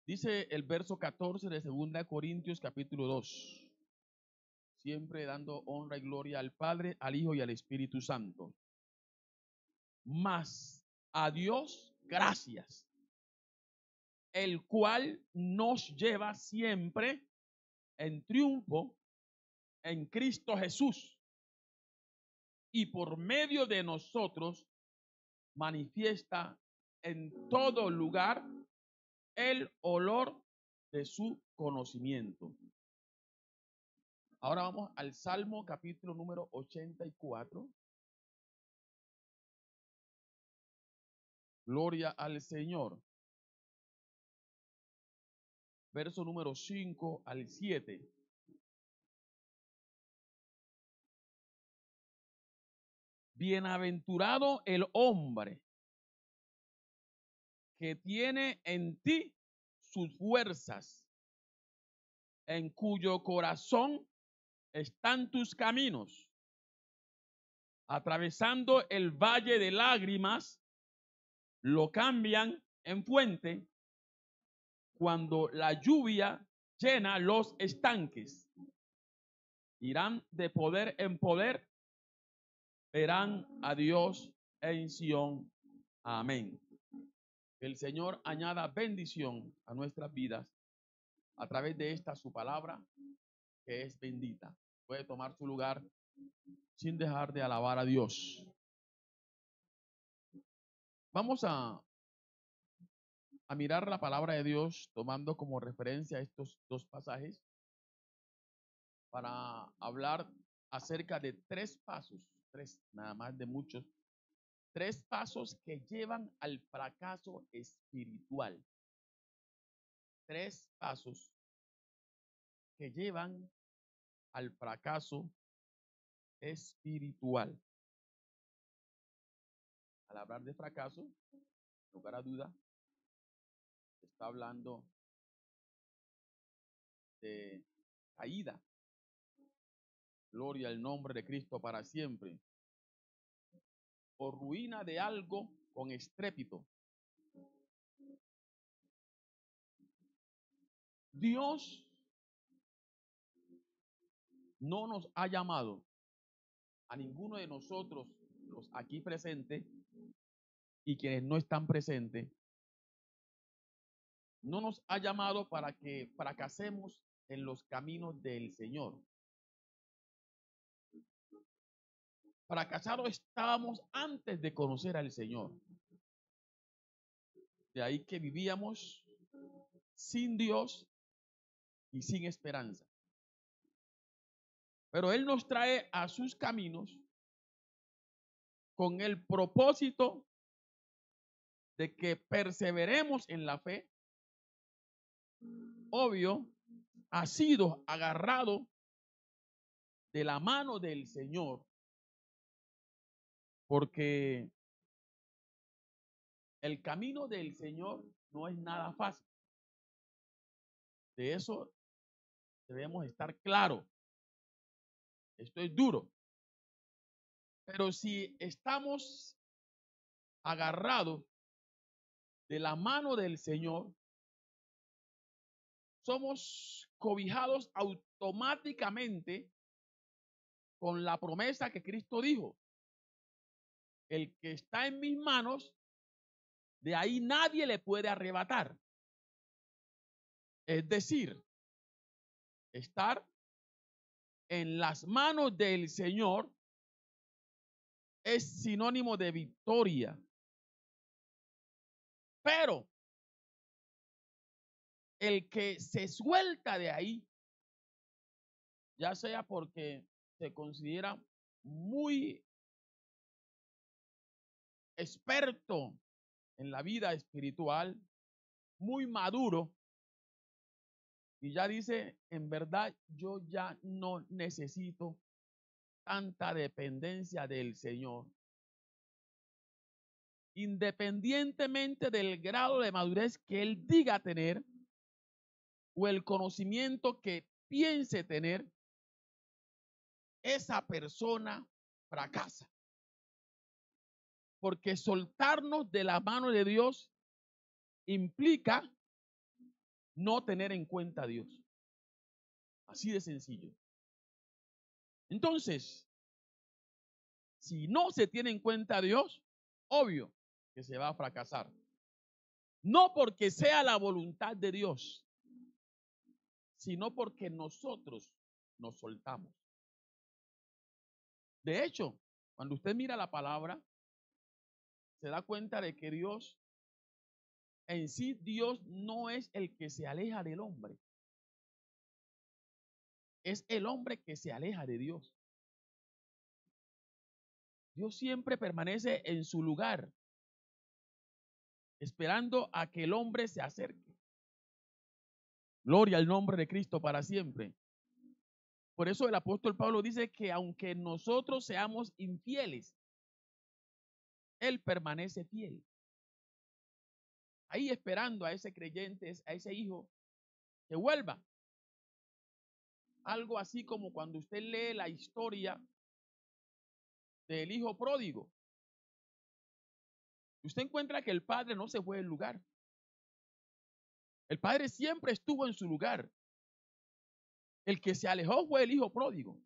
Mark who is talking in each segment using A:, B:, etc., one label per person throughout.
A: Dice el verso 14 de 2 Corintios capítulo 2, siempre dando honra y gloria al Padre, al Hijo y al Espíritu Santo. Mas a Dios gracias, el cual nos lleva siempre en triunfo en Cristo Jesús, y por medio de nosotros manifiesta en todo lugar el olor de su conocimiento. Ahora vamos al Salmo capítulo número 84. Gloria al Señor. Verso número 5 al 7. Bienaventurado el hombre que tiene en ti sus fuerzas, en cuyo corazón están tus caminos. Atravesando el valle de lágrimas, lo cambian en fuente cuando la lluvia llena los estanques. Irán de poder en poder, verán a Dios en Sión. Amén. Que el Señor añada bendición a nuestras vidas a través de esta su palabra, que es bendita. Puede tomar su lugar sin dejar de alabar a Dios. Vamos a mirar la palabra de Dios tomando como referencia estos dos pasajes para hablar acerca de tres pasos, tres nada más de muchos, tres pasos que llevan al fracaso espiritual. Tres pasos que llevan al fracaso espiritual. Al hablar de fracaso, sin lugar a duda, está hablando de caída. Gloria al nombre de Cristo para siempre. O ruina de algo con estrépito. Dios no nos ha llamado a ninguno de nosotros, los aquí presentes y quienes no están presentes, no nos ha llamado para que fracasemos en los caminos del Señor. Fracasados estábamos antes de conocer al Señor. De ahí que vivíamos sin Dios y sin esperanza. Pero Él nos trae a sus caminos con el propósito de que perseveremos en la fe. Obvio, ha sido agarrado de la mano del Señor, porque el camino del Señor no es nada fácil. De eso debemos estar claros. Esto es duro. Pero si estamos agarrados de la mano del Señor, somos cobijados automáticamente con la promesa que Cristo dijo: el que está en mis manos, de ahí nadie le puede arrebatar. Es decir, estar en las manos del Señor es sinónimo de victoria. Pero el que se suelta de ahí, ya sea porque se considera muy experto en la vida espiritual, muy maduro, y ya dice, en verdad, yo ya no necesito tanta dependencia del Señor. Independientemente del grado de madurez que él diga tener o el conocimiento que piense tener, esa persona fracasa. Porque soltarnos de la mano de Dios implica no tener en cuenta a Dios. Así de sencillo. Entonces, si no se tiene en cuenta a Dios, obvio que se va a fracasar. No porque sea la voluntad de Dios, sino porque nosotros nos soltamos. De hecho, cuando usted mira la palabra, se da cuenta de que Dios, en sí, Dios no es el que se aleja del hombre. Es el hombre que se aleja de Dios. Dios siempre permanece en su lugar, esperando a que el hombre se acerque. Gloria al nombre de Cristo para siempre. Por eso el apóstol Pablo dice que aunque nosotros seamos infieles, Él permanece fiel. Ahí esperando a ese creyente, a ese hijo, que vuelva. Algo así como cuando usted lee la historia del hijo pródigo. Usted encuentra que el padre no se fue del lugar. El padre siempre estuvo en su lugar. El que se alejó fue el hijo pródigo.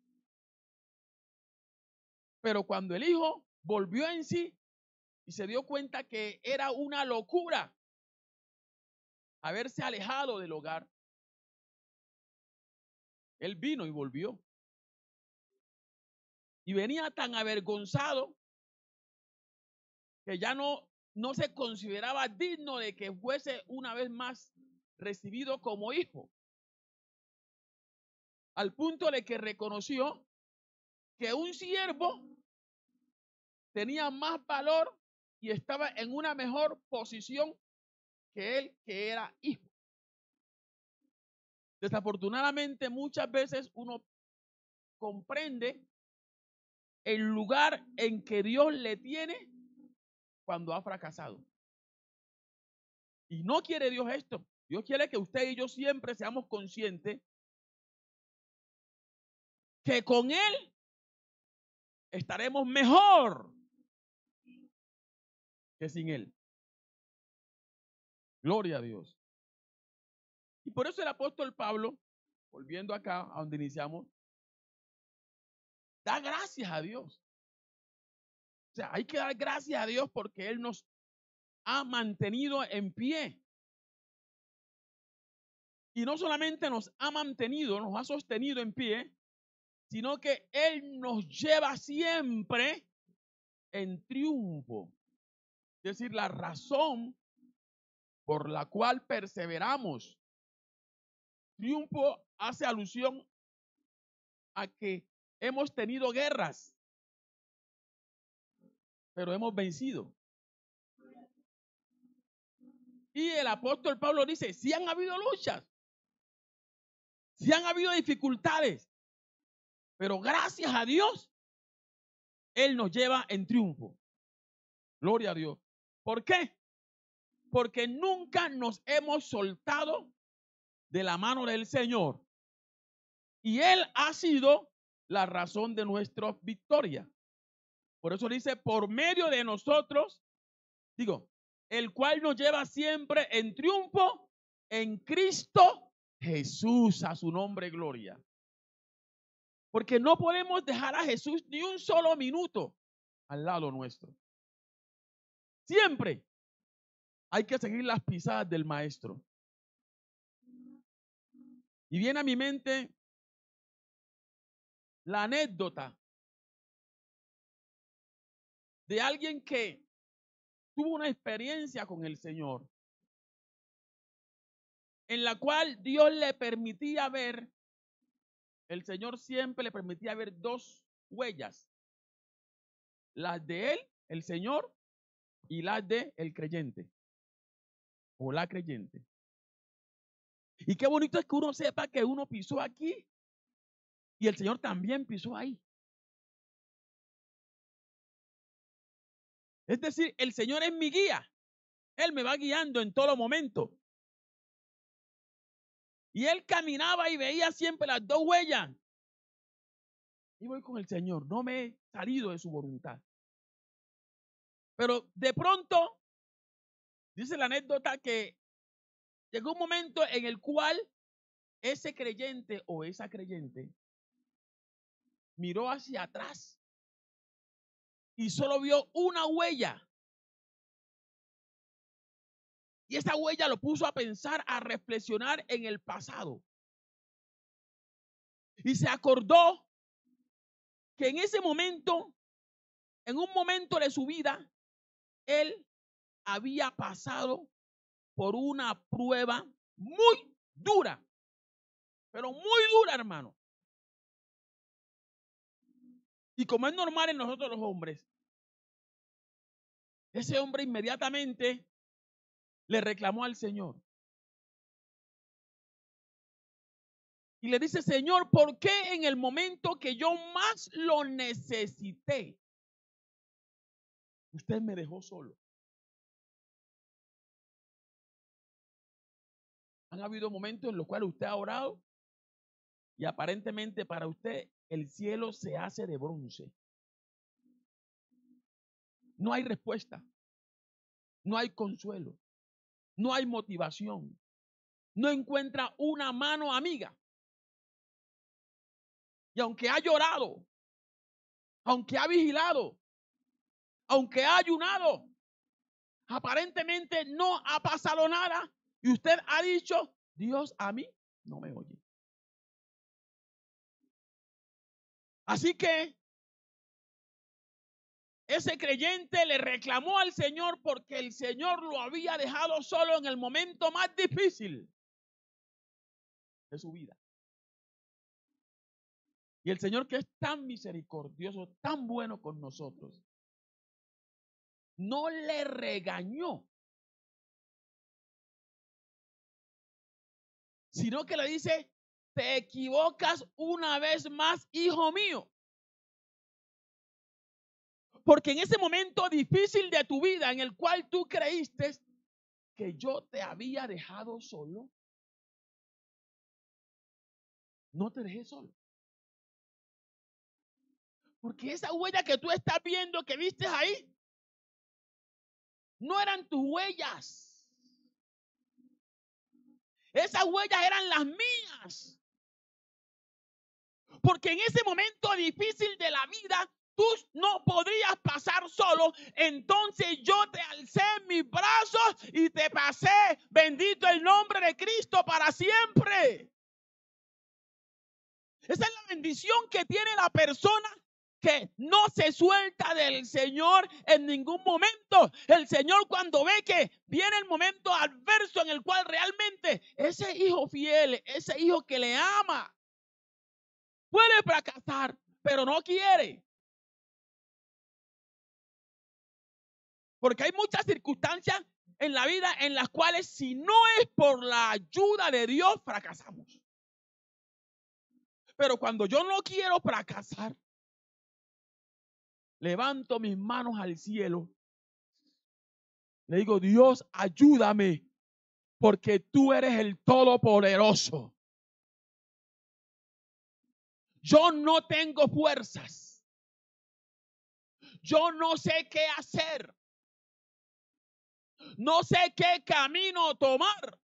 A: Pero cuando el hijo volvió en sí y se dio cuenta que era una locura haberse alejado del hogar, él vino y volvió. Y venía tan avergonzado que ya no se consideraba digno de que fuese una vez más recibido como hijo. Al punto de que reconoció que un siervo tenía más valor y estaba en una mejor posición que él, que era hijo. Desafortunadamente, muchas veces uno comprende el lugar en que Dios le tiene cuando ha fracasado. Y no quiere Dios esto. Dios quiere que usted y yo siempre seamos conscientes que con Él estaremos mejor que sin Él. Gloria a Dios. Y por eso el apóstol Pablo, volviendo acá a donde iniciamos, da gracias a Dios. O sea, hay que dar gracias a Dios porque Él nos ha mantenido en pie. Y no solamente nos ha mantenido, nos ha sostenido en pie, sino que Él nos lleva siempre en triunfo. Es decir, la razón por la cual perseveramos. Triunfo hace alusión a que hemos tenido guerras, pero hemos vencido. Y el apóstol Pablo dice, si han habido luchas, si han habido dificultades, pero gracias a Dios, Él nos lleva en triunfo. Gloria a Dios. ¿Por qué? Porque nunca nos hemos soltado de la mano del Señor. Y Él ha sido la razón de nuestra victoria. Por eso dice, por medio de nosotros, el cual nos lleva siempre en triunfo en Cristo Jesús, a su nombre gloria. Porque no podemos dejar a Jesús ni un solo minuto al lado nuestro. Siempre hay que seguir las pisadas del Maestro. Y viene a mi mente la anécdota de alguien que tuvo una experiencia con el Señor, en la cual Dios le permitía ver, el Señor siempre le permitía ver dos huellas, las de Él, el Señor, y las de el creyente, o la creyente. Y qué bonito es que uno sepa que uno pisó aquí, y el Señor también pisó ahí. Es decir, el Señor es mi guía. Él me va guiando en todo momento. Y Él caminaba y veía siempre las dos huellas. Y voy con el Señor. No me he salido de su voluntad. Pero de pronto, dice la anécdota que llegó un momento en el cual ese creyente o esa creyente miró hacia atrás y solo vio una huella. Y esa huella lo puso a pensar, a reflexionar en el pasado. Y se acordó que en ese momento, en un momento de su vida, él había pasado por una prueba muy dura, pero muy dura, hermano. Y como es normal en nosotros los hombres, ese hombre inmediatamente le reclamó al Señor. Y le dice, Señor, ¿por qué en el momento que yo más lo necesité, usted me dejó solo? Han habido momentos en los cuales usted ha orado y aparentemente para usted el cielo se hace de bronce. No hay respuesta, no hay consuelo, no hay motivación, no encuentra una mano amiga. Y aunque ha llorado, aunque ha vigilado, aunque ha ayunado, aparentemente no ha pasado nada. Y usted ha dicho, Dios a mí no me oye. Así que ese creyente le reclamó al Señor porque el Señor lo había dejado solo en el momento más difícil de su vida. Y el Señor, que es tan misericordioso, tan bueno con nosotros, no le regañó, sino que le dice, te equivocas una vez más, hijo mío. Porque en ese momento difícil de tu vida en el cual tú creíste que yo te había dejado solo, no te dejé solo. Porque esa huella que tú estás viendo, que viste ahí, no eran tus huellas. Esas huellas eran las mías. Porque en ese momento difícil de la vida, tú no podrías pasar solo. Entonces yo te alcé en mis brazos y te pasé. Bendito el nombre de Cristo para siempre. Esa es la bendición que tiene la persona que no se suelta del Señor en ningún momento. El Señor, cuando ve que viene el momento adverso en el cual realmente ese hijo fiel, ese hijo que le ama, puede fracasar, pero no quiere. Porque hay muchas circunstancias en la vida en las cuales si no es por la ayuda de Dios, fracasamos. Pero cuando yo no quiero fracasar, levanto mis manos al cielo. Le digo, Dios, ayúdame, porque tú eres el Todopoderoso. Yo no tengo fuerzas. Yo no sé qué hacer. No sé qué camino tomar.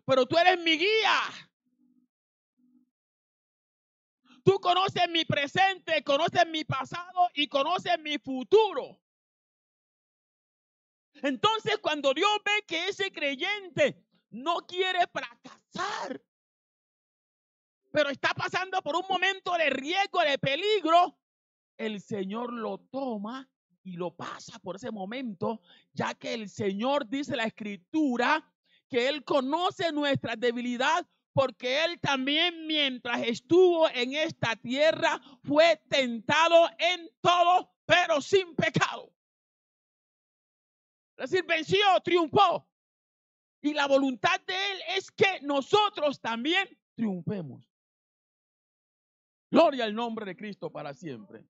A: Pero tú eres mi guía. Tú conoces mi presente, conoces mi pasado y conoces mi futuro. Entonces, cuando Dios ve que ese creyente no quiere fracasar, pero está pasando por un momento de riesgo, de peligro, el Señor lo toma y lo pasa por ese momento, ya que el Señor, dice la Escritura, que Él conoce nuestra debilidad, porque Él también, mientras estuvo en esta tierra, fue tentado en todo, pero sin pecado. Es decir, venció, triunfó. Y la voluntad de Él es que nosotros también triunfemos. Gloria al nombre de Cristo para siempre.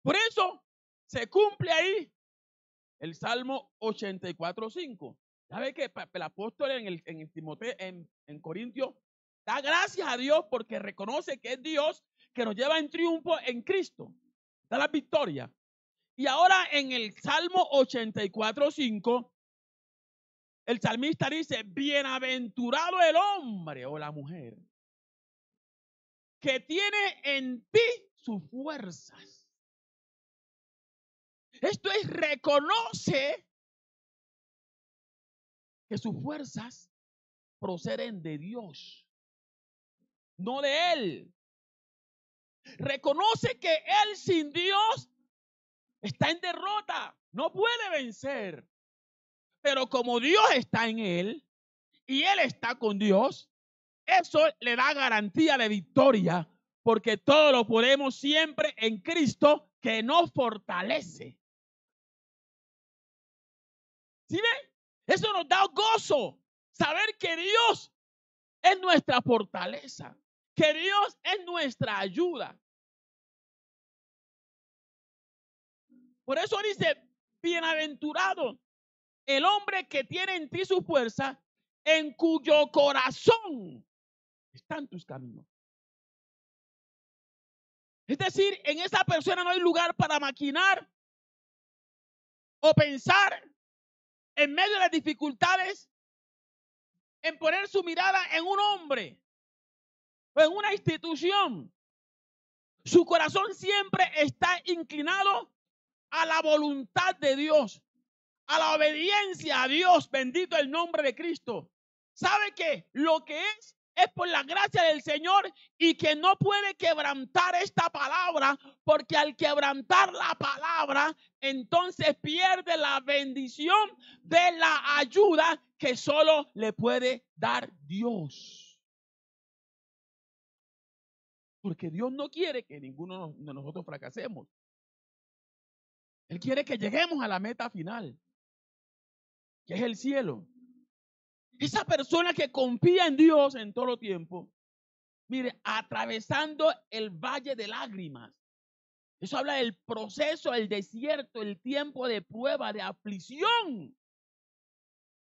A: Por eso se cumple ahí el Salmo 84:5. ¿Sabe que el apóstol en Timoteo, en Corintios, da gracias a Dios porque reconoce que es Dios que nos lleva en triunfo en Cristo? Da la victoria. Y ahora en el Salmo 84:5 El salmista dice, bienaventurado el hombre o la mujer que tiene en ti sus fuerzas. Esto es, reconoce que sus fuerzas proceden de Dios, no de él. Reconoce que él sin Dios está en derrota, no puede vencer. Pero como Dios está en él y él está con Dios, eso le da garantía de victoria, porque todo lo podemos siempre en Cristo que nos fortalece. ¿Sí ven? Eso nos da gozo, saber que Dios es nuestra fortaleza, que Dios es nuestra ayuda. Por eso dice, bienaventurado el hombre que tiene en ti su fuerza, en cuyo corazón están tus caminos. Es decir, en esa persona no hay lugar para maquinar o pensar en medio de las dificultades en poner su mirada en un hombre o en una institución. Su corazón siempre está inclinado a la voluntad de Dios, a la obediencia a Dios. Bendito el nombre de Cristo. ¿Sabe que lo que es por la gracia del Señor y que no puede quebrantar esta palabra, porque al quebrantar la palabra, entonces pierde la bendición de la ayuda que solo le puede dar Dios? Porque Dios no quiere que ninguno de nosotros fracasemos. Él quiere que lleguemos a la meta final, que es el cielo. Esa persona que confía en Dios en todo tiempo, mire, atravesando el valle de lágrimas. Eso habla del proceso, el desierto, el tiempo de prueba, de aflicción.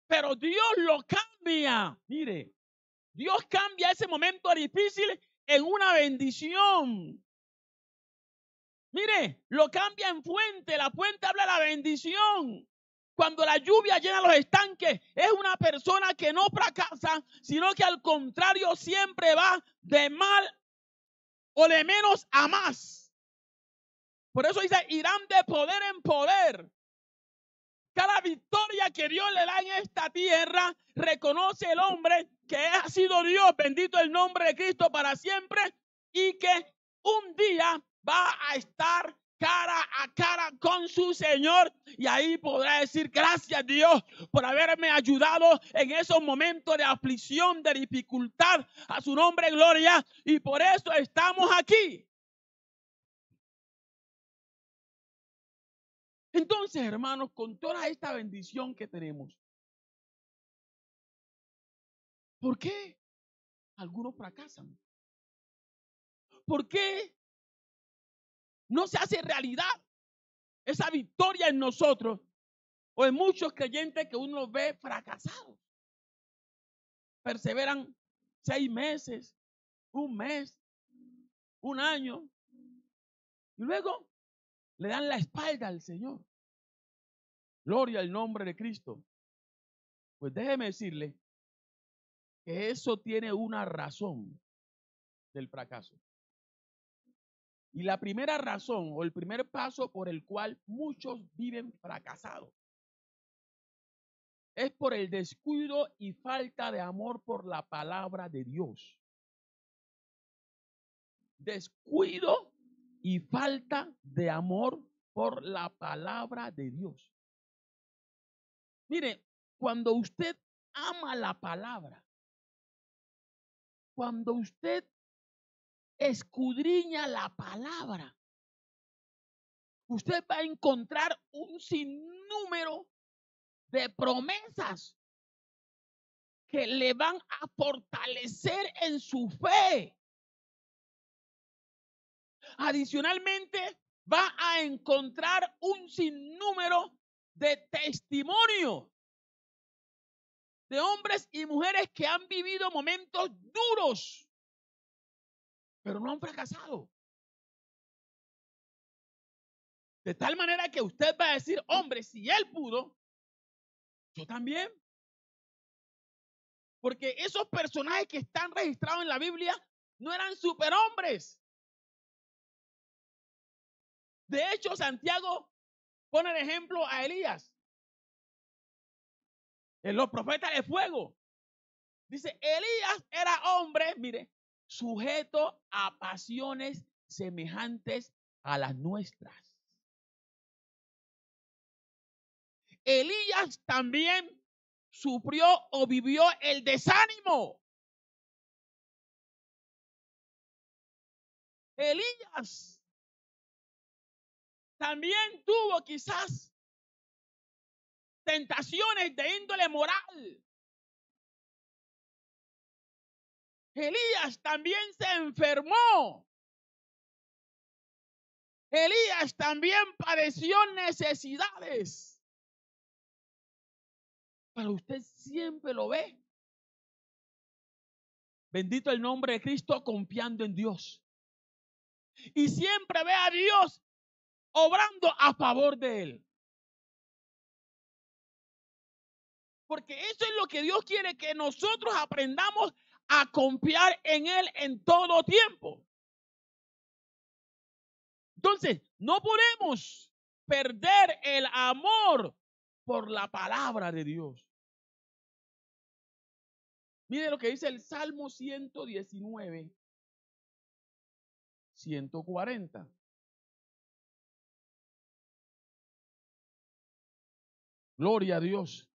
A: Pero Dios lo cambia. Mire, Dios cambia ese momento difícil en una bendición. Mire, lo cambia en fuente. La fuente habla de la bendición. Cuando la lluvia llena los estanques, es una persona que no fracasa, sino que al contrario siempre va de mal o de menos a más. Por eso dice, irán de poder en poder. Cada victoria que Dios le da en esta tierra, reconoce el hombre que ha sido Dios, bendito el nombre de Cristo para siempre, y que un día va a estar cara a cara con su Señor, y ahí podrá decir, gracias Dios por haberme ayudado en esos momentos de aflicción, de dificultad. A su nombre gloria, y por eso estamos aquí. Entonces, hermanos, con toda esta bendición que tenemos, ¿por qué algunos fracasan? ¿Por qué no se hace realidad esa victoria en nosotros o en muchos creyentes que uno ve fracasados? Perseveran 6 meses, un mes, un año, y luego le dan la espalda al Señor. Gloria al nombre de Cristo. Pues déjeme decirle que eso tiene una razón del fracaso. Y la primera razón o el primer paso por el cual muchos viven fracasados es por el descuido y falta de amor por la palabra de Dios. Descuido y falta de amor por la palabra de Dios. Mire, cuando usted ama la palabra, cuando usted escudriña la palabra, usted va a encontrar un sinnúmero de promesas que le van a fortalecer en su fe. Adicionalmente, va a encontrar un sinnúmero de testimonios de hombres y mujeres que han vivido momentos duros, pero no han fracasado. De tal manera que usted va a decir, hombre, si él pudo, yo también. Porque esos personajes que están registrados en la Biblia no eran superhombres. De hecho, Santiago pone de ejemplo a Elías, en los profetas de fuego. Dice, Elías era hombre, mire, sujeto a pasiones semejantes a las nuestras. Elías también sufrió o vivió el desánimo. Elías también tuvo quizás tentaciones de índole moral. Elías también se enfermó. Elías también padeció necesidades. Pero usted siempre lo ve. Bendito el nombre de Cristo, confiando en Dios. Y siempre ve a Dios obrando a favor de él. Porque eso es lo que Dios quiere, que nosotros aprendamos a confiar en él en todo tiempo. Entonces, no podemos perder el amor por la palabra de Dios. Mire lo que dice el Salmo 119, 140. Gloria a Dios.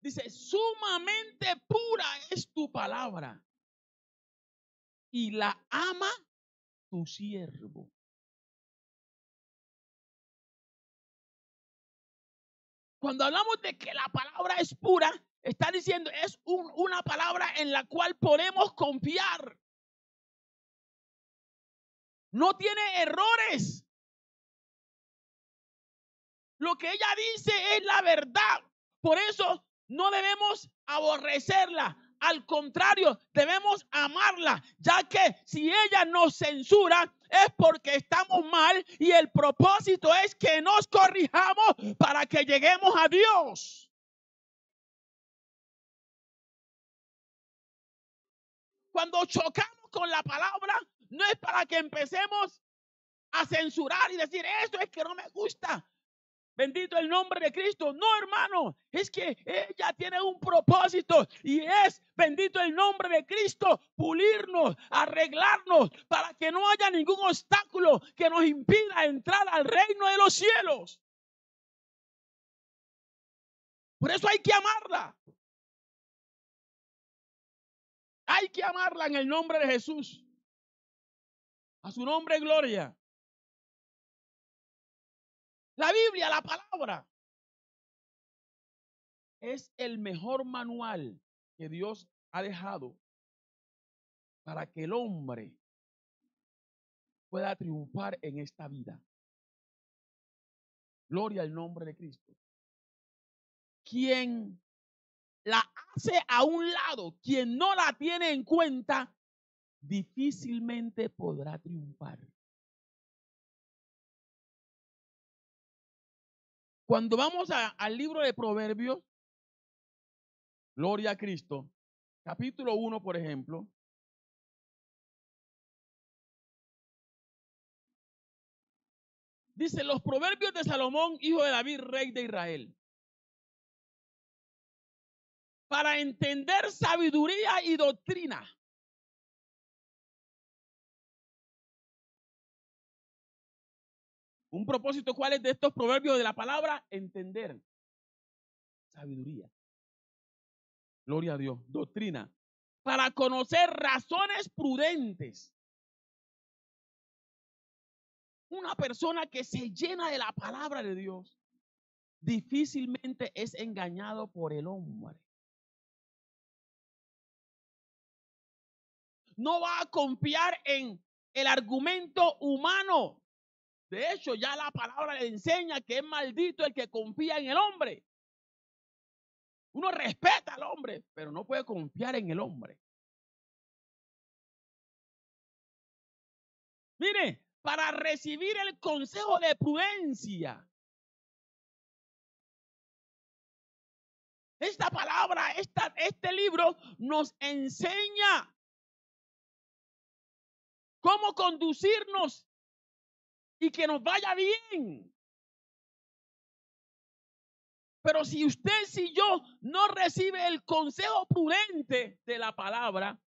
A: Dice, sumamente pura es tu palabra y la ama tu siervo. Cuando hablamos de que la palabra es pura, está diciendo es una palabra en la cual podemos confiar. No tiene errores. Lo que ella dice es la verdad. Por eso no debemos aborrecerla. Al contrario, debemos amarla, ya que si ella nos censura es porque estamos mal y el propósito es que nos corrijamos para que lleguemos a Dios. Cuando chocamos con la palabra, no es para que empecemos a censurar y decir, esto es que no me gusta. Bendito el nombre de Cristo. No, hermano, es que ella tiene un propósito y es, bendito el nombre de Cristo, pulirnos, arreglarnos para que no haya ningún obstáculo que nos impida entrar al reino de los cielos. Por eso hay que amarla. Hay que amarla en el nombre de Jesús. A su nombre, gloria. La Biblia, la palabra, es el mejor manual que Dios ha dejado para que el hombre pueda triunfar en esta vida. Gloria al nombre de Cristo. Quien la hace a un lado, quien no la tiene en cuenta, difícilmente podrá triunfar. Cuando vamos al libro de Proverbios, gloria a Cristo, capítulo 1, por ejemplo, dice los proverbios de Salomón, hijo de David, rey de Israel. Para entender sabiduría y doctrina. Un propósito, ¿cuál es de estos proverbios de la palabra? Entender. Sabiduría. Gloria a Dios. Doctrina. Para conocer razones prudentes. Una persona que se llena de la palabra de Dios difícilmente es engañado por el hombre. No va a confiar en el argumento humano. De hecho, ya la palabra le enseña que es maldito el que confía en el hombre. Uno respeta al hombre, pero no puede confiar en el hombre. Mire, para recibir el consejo de prudencia, Esta palabra, este libro nos enseña cómo conducirnos y que nos vaya bien. Pero si usted, si yo no recibe el consejo prudente de la palabra,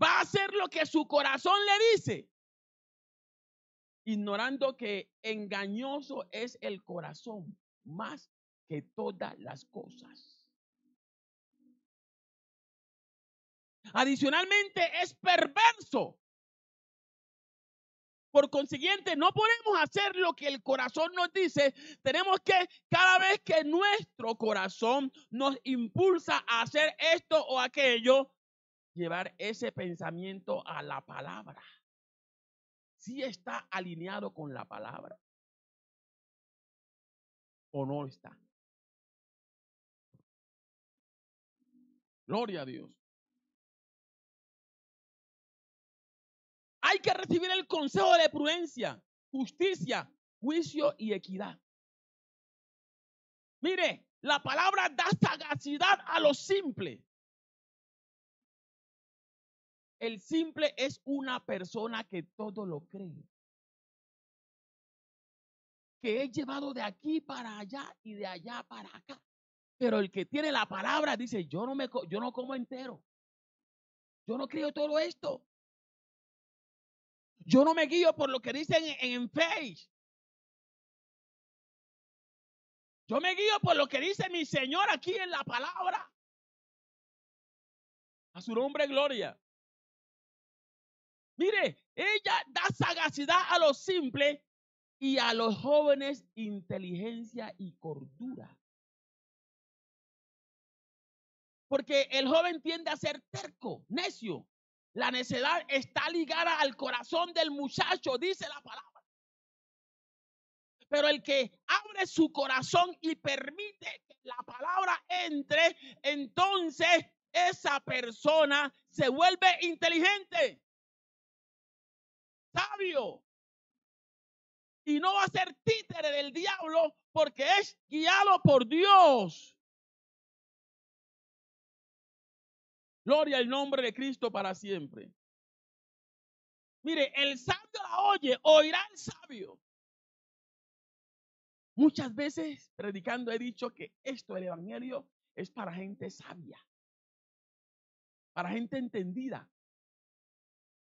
A: va a hacer lo que su corazón le dice, ignorando que engañoso es el corazón más que todas las cosas. Adicionalmente es perverso. Por consiguiente, no podemos hacer lo que el corazón nos dice. Tenemos que, cada vez que nuestro corazón nos impulsa a hacer esto o aquello, llevar ese pensamiento a la palabra. Si está alineado con la palabra o no está. Gloria a Dios. Hay que recibir el consejo de prudencia, justicia, juicio y equidad. Mire, la palabra da sagacidad a los simples. El simple es una persona que todo lo cree. Que es llevado de aquí para allá y de allá para acá. Pero el que tiene la palabra dice, yo no como entero. Yo no creo todo esto. Yo no me guío por lo que dicen en Face. Yo me guío por lo que dice mi Señor aquí en la palabra. A su nombre, gloria. Mire, ella da sagacidad a los simples y a los jóvenes inteligencia y cordura. Porque el joven tiende a ser terco, necio. La necedad está ligada al corazón del muchacho, dice la palabra. Pero el que abre su corazón y permite que la palabra entre, entonces esa persona se vuelve inteligente, sabio. Y no va a ser títere del diablo porque es guiado por Dios. Gloria al nombre de Cristo para siempre. Mire, el sabio la oye, oirá el sabio. Muchas veces predicando he dicho que esto, el evangelio, es para gente sabia, para gente entendida.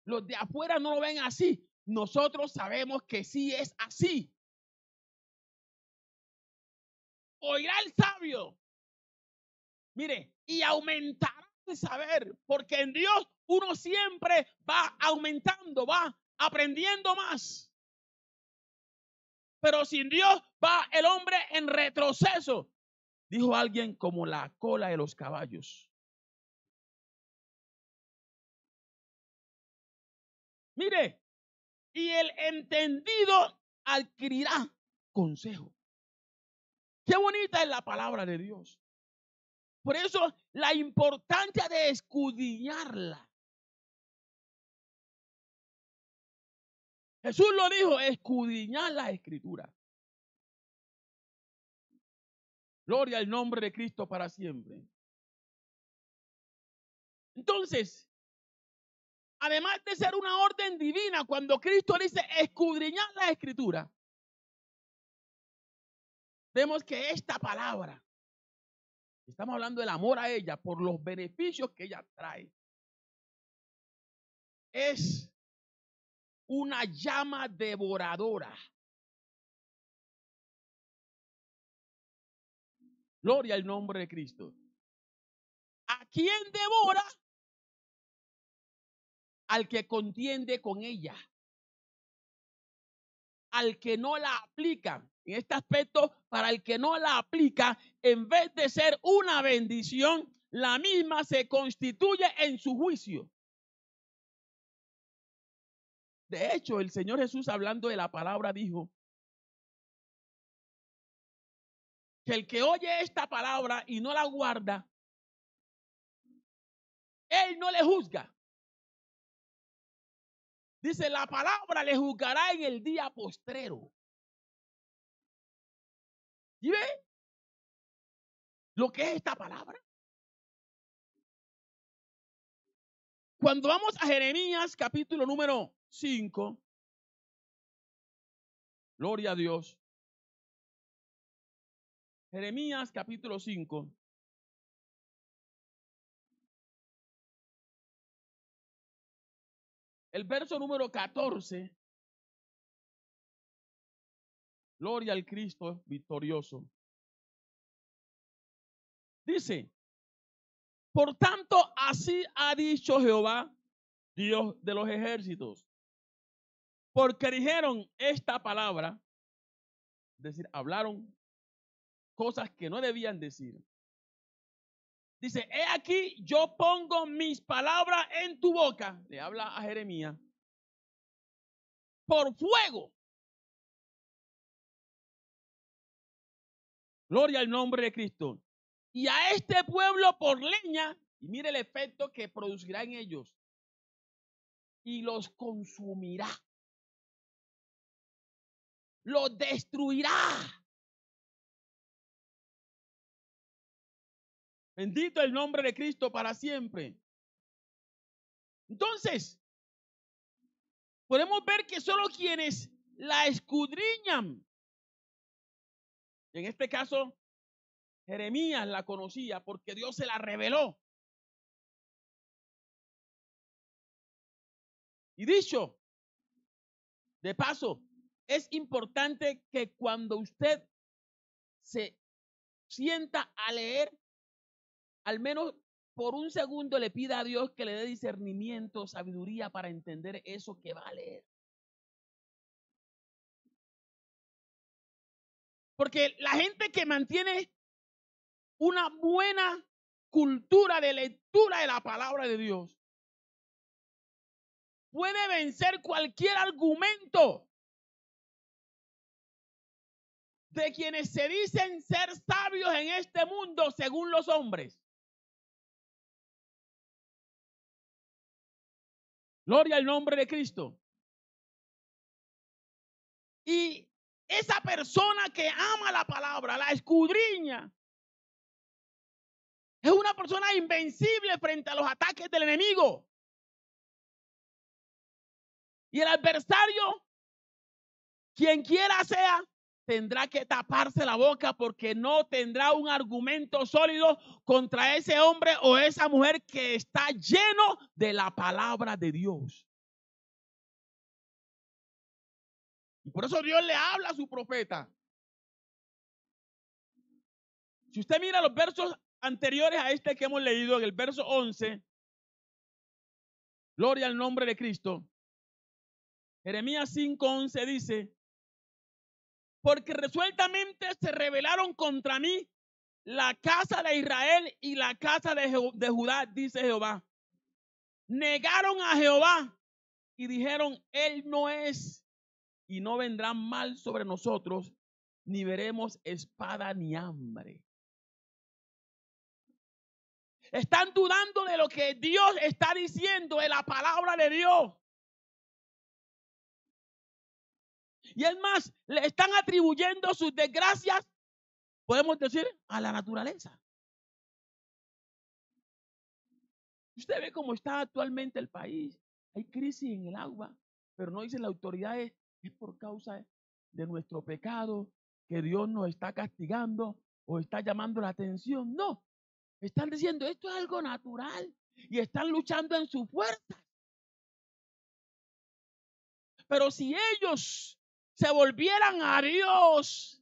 A: Los de afuera no lo ven así. Nosotros sabemos que sí es así. Oirá el sabio. Mire, y aumentará el saber, porque en Dios uno siempre va aumentando, va aprendiendo más. Pero sin Dios va el hombre en retroceso. Dijo alguien, como la cola de los caballos. Mire, y el entendido adquirirá consejo. Qué bonita es la palabra de Dios. Por eso la importancia de escudriñarla. Jesús lo dijo, escudriñar la escritura. Gloria al nombre de Cristo para siempre. Entonces, además de ser una orden divina, cuando Cristo dice escudriñar la escritura, vemos que esta palabra, estamos hablando del amor a ella por los beneficios que ella trae, es una llama devoradora. Gloria al nombre de Cristo. ¿A quién devora? Al que contiende con ella. Al que no la aplica. En este aspecto, para el que no la aplica, en vez de ser una bendición, la misma se constituye en su juicio. De hecho, el Señor Jesús, hablando de la palabra, dijo que el que oye esta palabra y no la guarda, Él no le juzga. Dice, la palabra le juzgará en el día postrero. ¿Y ve? lo que es esta palabra? Cuando vamos a Jeremías capítulo número 5, gloria a Dios. Jeremías capítulo 5. El verso número 14. Gloria al Cristo victorioso. Dice, por tanto, así ha dicho Jehová, Dios de los ejércitos, porque dijeron esta palabra, es decir, hablaron cosas que no debían decir. Dice, he aquí, yo pongo mis palabras en tu boca, le habla a Jeremías, por fuego. Gloria al nombre de Cristo. Y a este pueblo por leña, y mire el efecto que producirá en ellos, y los consumirá, los destruirá. Bendito el nombre de Cristo para siempre. Entonces, podemos ver que solo quienes la escudriñan, en este caso, Jeremías la conocía porque Dios se la reveló. Y dicho de paso, es importante que cuando usted se sienta a leer, al menos por un segundo le pida a Dios que le dé discernimiento, sabiduría para entender eso que va a leer. Porque la gente que mantiene una buena cultura de lectura de la palabra de Dios puede vencer cualquier argumento de quienes se dicen ser sabios en este mundo según los hombres. Gloria al nombre de Cristo. Y esa persona que ama la palabra, la escudriña, es una persona invencible frente a los ataques del enemigo. Y el adversario, quien quiera sea, tendrá que taparse la boca porque no tendrá un argumento sólido contra ese hombre o esa mujer que está lleno de la palabra de Dios. Y por eso Dios le habla a su profeta. Si usted mira los versos anteriores a este que hemos leído, en el verso 11, gloria al nombre de Cristo, Jeremías 5:11 dice, porque resueltamente se rebelaron contra mí la casa de Israel y la casa de Judá, dice Jehová. Negaron a Jehová y dijeron, él no es, y no vendrá mal sobre nosotros, ni veremos espada ni hambre. Están dudando de lo que Dios está diciendo, de la palabra de Dios. Y es más, le están atribuyendo sus desgracias, podemos decir, a la naturaleza. Usted ve cómo está actualmente el país. Hay crisis en el agua, pero no dicen las autoridades, es por causa de nuestro pecado que Dios nos está castigando o está llamando la atención. No, están diciendo esto es algo natural y están luchando en su fuerza. Pero si ellos se volvieran a Dios,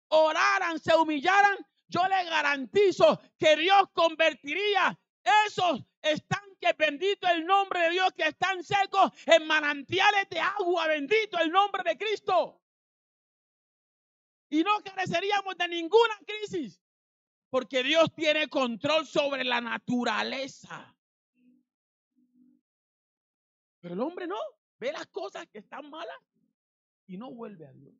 A: oraran, se humillaran, yo les garantizo que Dios convertiría esos estanques, bendito el nombre de Dios, que están secos en manantiales de agua, bendito el nombre de Cristo. Y no careceríamos de ninguna crisis, porque Dios tiene control sobre la naturaleza. Pero el hombre no, ve las cosas que están malas y no vuelve a Dios.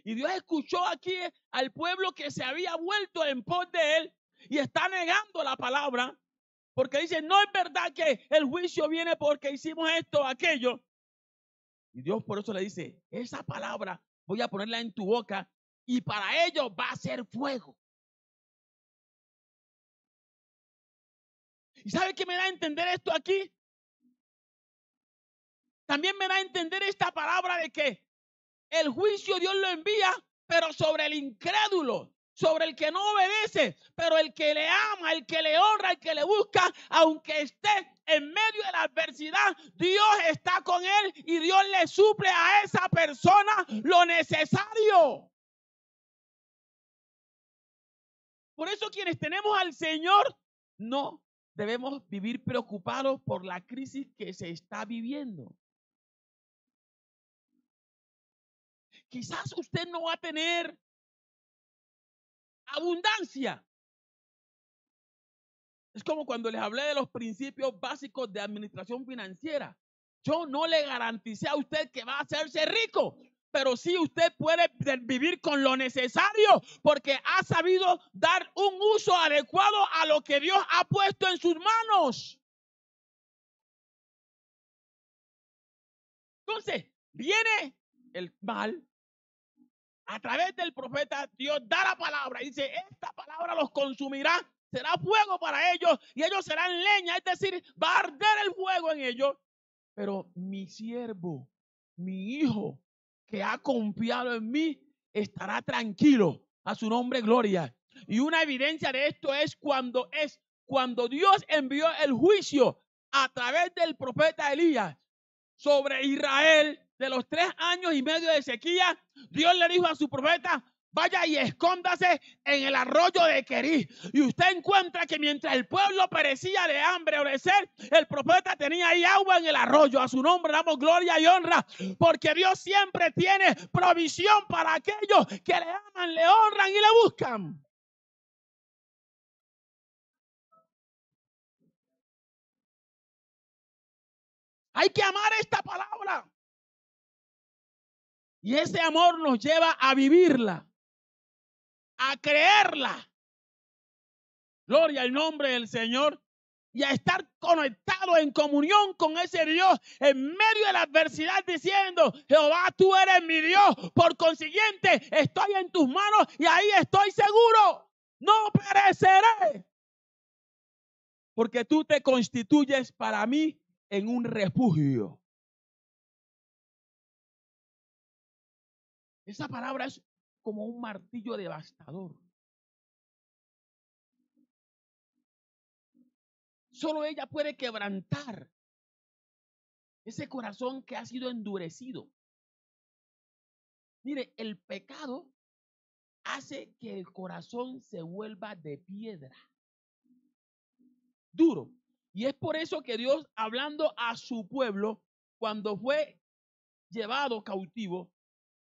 A: Y Dios escuchó aquí al pueblo que se había vuelto en pos de él y está negando la palabra porque dice, no es verdad que el juicio viene porque hicimos esto o aquello. Y Dios por eso le dice, esa palabra voy a ponerla en tu boca y para ellos va a ser fuego. ¿Y sabe qué me da a entender esto aquí? También me da a entender esta palabra de que el juicio Dios lo envía, pero sobre el incrédulo, sobre el que no obedece, pero el que le ama, el que le honra, el que le busca, aunque esté en medio de la adversidad, Dios está con él y Dios le suple a esa persona lo necesario. Por eso quienes tenemos al Señor no debemos vivir preocupados por la crisis que se está viviendo. Quizás usted no va a tener abundancia. Es como cuando les hablé de los principios básicos de administración financiera. Yo no le garanticé a usted que va a hacerse rico, pero sí usted puede vivir con lo necesario porque ha sabido dar un uso adecuado a lo que Dios ha puesto en sus manos. Entonces, viene el mal. A través del profeta, Dios da la palabra y dice, esta palabra los consumirá, será fuego para ellos y ellos serán leña, es decir, va a arder el fuego en ellos. Pero mi siervo, mi hijo, que ha confiado en mí, estará tranquilo. A su nombre, gloria. Y una evidencia de esto es cuando Dios envió el juicio a través del profeta Elías sobre Israel de los 3 años y medio de sequía. Dios le dijo a su profeta, vaya y escóndase en el arroyo de Querí. Y usted encuentra que mientras el pueblo perecía de hambre o de sed, el profeta tenía ahí agua en el arroyo. A su nombre damos gloria y honra, porque Dios siempre tiene provisión para aquellos que le aman, le honran y le buscan. Hay que amar esta palabra. Y ese amor nos lleva a vivirla, a creerla. Gloria al nombre del Señor. Y a estar conectado en comunión con ese Dios en medio de la adversidad diciendo, Jehová, tú eres mi Dios, por consiguiente estoy en tus manos y ahí estoy seguro, no pereceré, porque tú te constituyes para mí en un refugio. Esa palabra es como un martillo devastador. Solo ella puede quebrantar ese corazón que ha sido endurecido. Mire, el pecado hace que el corazón se vuelva de piedra, duro. Y es por eso que Dios, hablando a su pueblo, cuando fue llevado cautivo,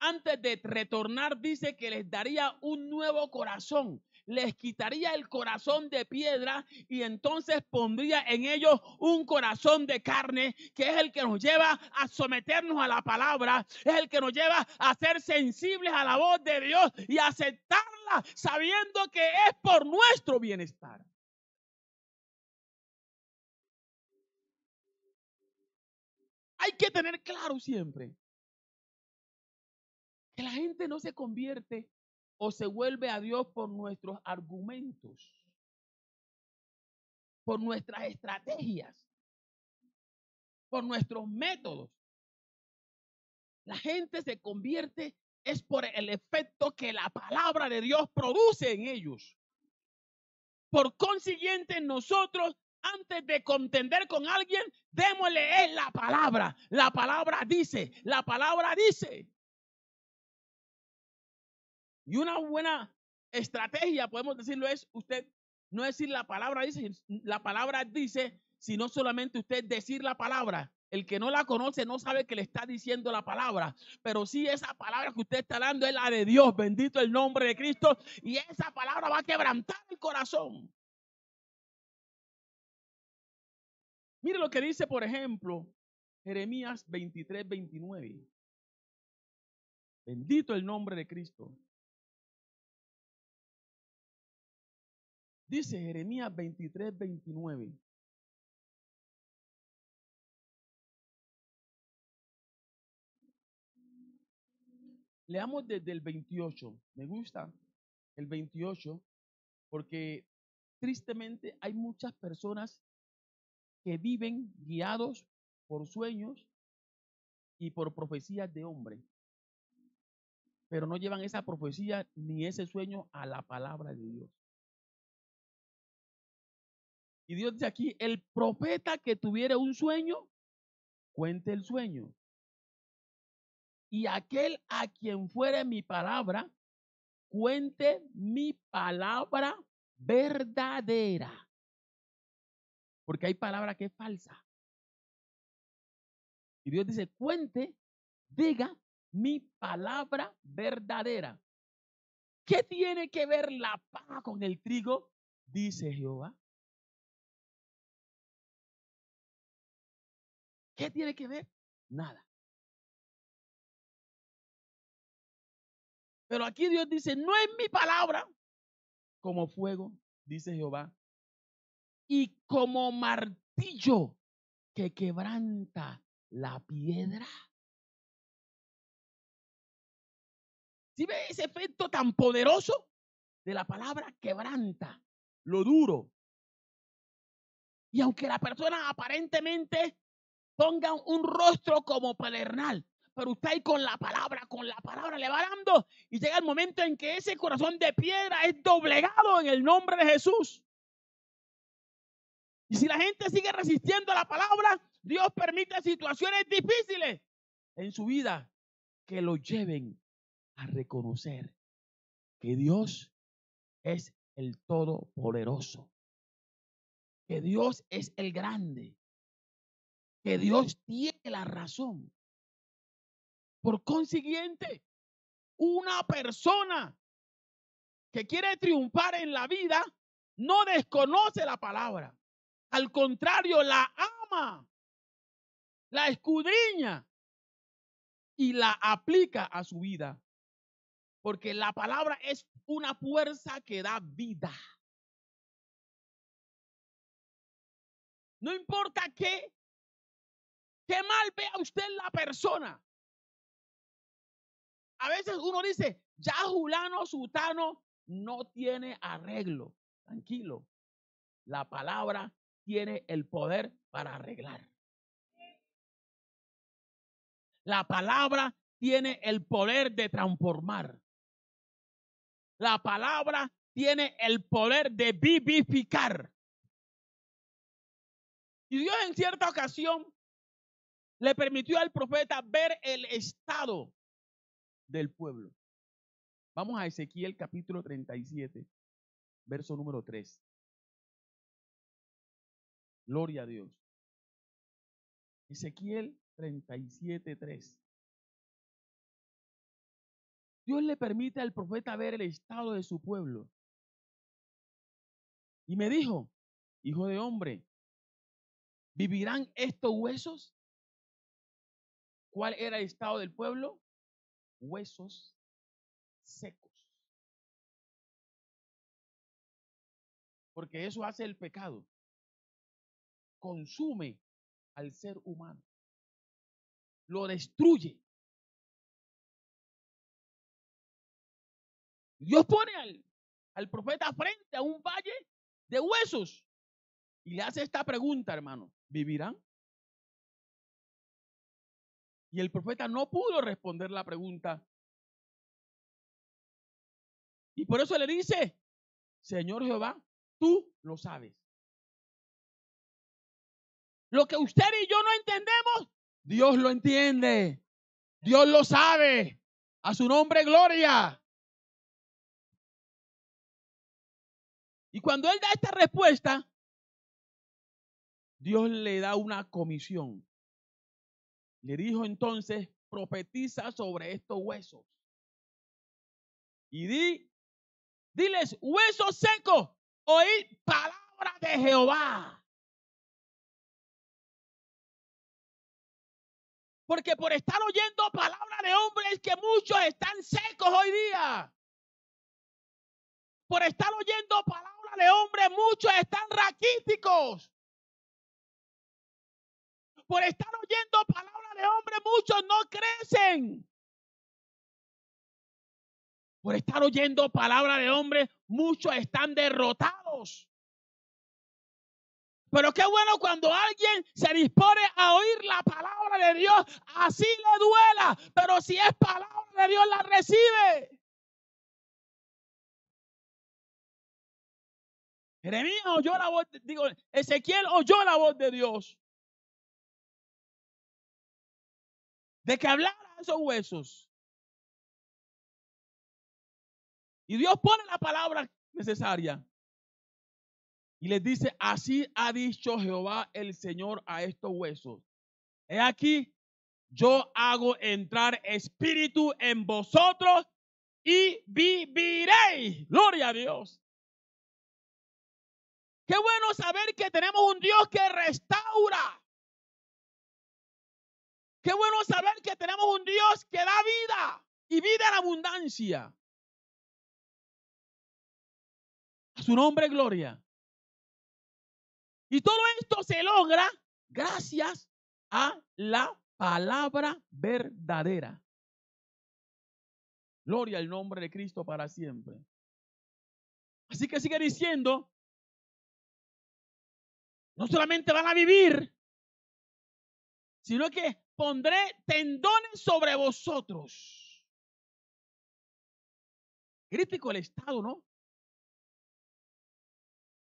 A: antes de retornar, dice que les daría un nuevo corazón. Les quitaría el corazón de piedra y entonces pondría en ellos un corazón de carne, que es el que nos lleva a someternos a la palabra, es el que nos lleva a ser sensibles a la voz de Dios y a aceptarla sabiendo que es por nuestro bienestar. Hay que tener claro siempre que la gente no se convierte o se vuelve a Dios por nuestros argumentos, por nuestras estrategias, por nuestros métodos. La gente se convierte es por el efecto que la palabra de Dios produce en ellos. Por consiguiente, nosotros, antes de contender con alguien, démosle en la palabra. La palabra dice, la palabra dice. Y una buena estrategia, podemos decirlo, es usted no decir la palabra dice, sino solamente usted decir la palabra. El que no la conoce no sabe que le está diciendo la palabra, pero sí esa palabra que usted está dando es la de Dios, bendito el nombre de Cristo, y esa palabra va a quebrantar el corazón. Mire lo que dice, por ejemplo, Jeremías 23, 29. Bendito el nombre de Cristo. Dice Jeremías 23, 29. Leamos desde el 28. Me gusta el 28 porque tristemente hay muchas personas que viven guiados por sueños y por profecías de hombres, pero no llevan esa profecía ni ese sueño a la palabra de Dios. Y Dios dice aquí, el profeta que tuviera un sueño, cuente el sueño. Y aquel a quien fuere mi palabra, cuente mi palabra verdadera. Porque hay palabra que es falsa. Y Dios dice, cuente, diga mi palabra verdadera. ¿Qué tiene que ver la paja con el trigo? Dice Jehová. ¿Qué tiene que ver? Nada. Pero aquí Dios dice, no es mi palabra como fuego, dice Jehová, y como martillo que quebranta la piedra. ¿Sí ve ese efecto tan poderoso de la palabra quebranta lo duro? Y aunque la persona aparentemente ponga un rostro como pedernal, pero usted ahí con la palabra le va dando y llega el momento en que ese corazón de piedra es doblegado en el nombre de Jesús. Y si la gente sigue resistiendo a la palabra, Dios permite situaciones difíciles en su vida que lo lleven a reconocer que Dios es el Todopoderoso, que Dios es el grande, que Dios tiene la razón. Por consiguiente, una persona que quiere triunfar en la vida no desconoce la palabra. Al contrario, la ama, la escudriña y la aplica a su vida. Porque la palabra es una fuerza que da vida. No importa qué mal vea usted la persona. A veces uno dice, ya Julano Sutano no tiene arreglo. Tranquilo. La palabra tiene el poder para arreglar. La palabra tiene el poder de transformar. La palabra tiene el poder de vivificar. Y Dios en cierta ocasión le permitió al profeta ver el estado del pueblo. Vamos a Ezequiel capítulo 37, verso número 3. Gloria a Dios. Ezequiel 37, 3. Dios le permite al profeta ver el estado de su pueblo. Y me dijo, hijo de hombre, ¿vivirán estos huesos? ¿Cuál era el estado del pueblo? Huesos secos. Porque eso hace el pecado. Consume al ser humano. Lo destruye. Dios pone al profeta frente a un valle de huesos y le hace esta pregunta, hermano: ¿vivirán? Y el profeta no pudo responder la pregunta. Y por eso le dice: Señor Jehová, tú lo sabes. Lo que usted y yo no entendemos, Dios lo entiende. Dios lo sabe. A su nombre, gloria. Y cuando él da esta respuesta, Dios le da una comisión. Le dijo entonces: profetiza sobre estos huesos. Y diles: huesos secos, oíd palabra de Jehová. Porque por estar oyendo palabra de hombres que muchos están secos hoy día. Por estar oyendo palabra de hombres muchos están raquíticos. Por estar oyendo palabra de hombres muchos no crecen. Por estar oyendo palabra de hombres muchos están derrotados. Pero qué bueno cuando alguien se dispone a oír la palabra de Dios, así le duela, pero si es palabra de Dios la recibe. Jeremías oyó la voz, Ezequiel oyó la voz de Dios. De que hablara a esos huesos. Y Dios pone la palabra necesaria. Y les dice, así ha dicho Jehová el Señor a estos huesos. He aquí, yo hago entrar espíritu en vosotros y viviréis. Gloria a Dios. Qué bueno saber que tenemos un Dios que restaura. Qué bueno saber que tenemos un Dios que da vida y vida en abundancia. A su nombre, gloria. Y todo esto se logra gracias a la palabra verdadera. Gloria al nombre de Cristo para siempre. Así que sigue diciendo, no solamente van a vivir, sino que pondré tendones sobre vosotros. Crítico el Estado, ¿no?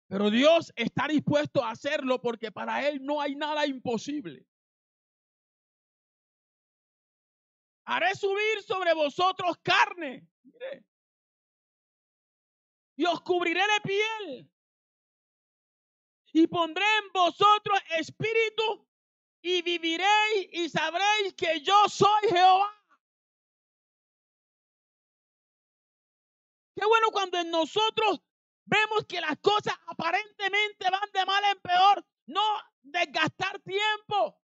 A: Pero Dios está dispuesto a hacerlo porque para Él no hay nada imposible. Haré subir sobre vosotros carne. Mire. Y os cubriré de piel. Y pondré en vosotros espíritu y viviréis y sabréis que yo soy Jehová. Qué bueno cuando en nosotros vemos que las cosas aparentemente van de mal en peor. No desgastar tiempo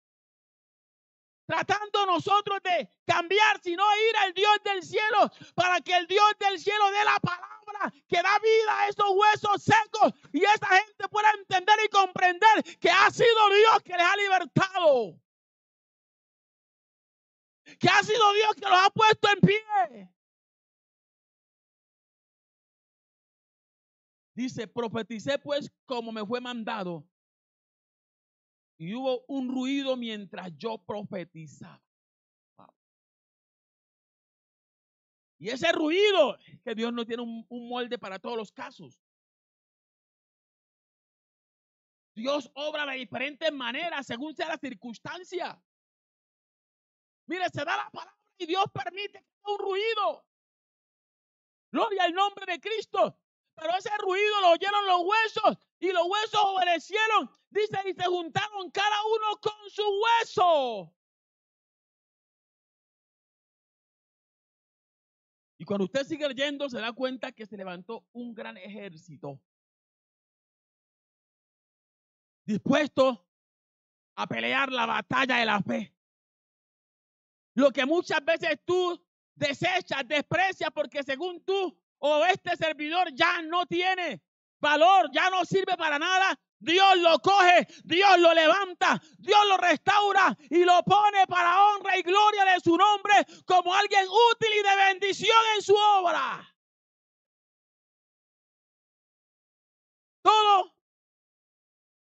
A: tratando nosotros de cambiar, sino ir al Dios del cielo para que el Dios del cielo dé la palabra que da vida a esos huesos secos y esa gente pueda entender y comprender que ha sido Dios que les ha libertado, que ha sido Dios que los ha puesto en pie. Dice, profeticé pues como me fue mandado y hubo un ruido mientras yo profetizaba. Y ese ruido, que Dios no tiene un molde para todos los casos. Dios obra de diferentes maneras según sea la circunstancia. Mire, se da la palabra y Dios permite que haya un ruido. Gloria al nombre de Cristo. Pero ese ruido lo oyeron los huesos y los huesos obedecieron. Dice, y se juntaron cada uno con su hueso. Y cuando usted sigue leyendo, se da cuenta que se levantó un gran ejército dispuesto a pelear la batalla de la fe. Lo que muchas veces tú desechas, desprecias, porque según tú o este servidor ya no tiene valor, ya no sirve para nada. Dios lo coge, Dios lo levanta, Dios lo restaura y lo pone para honra y gloria de su nombre como alguien útil y de bendición en su obra. Todo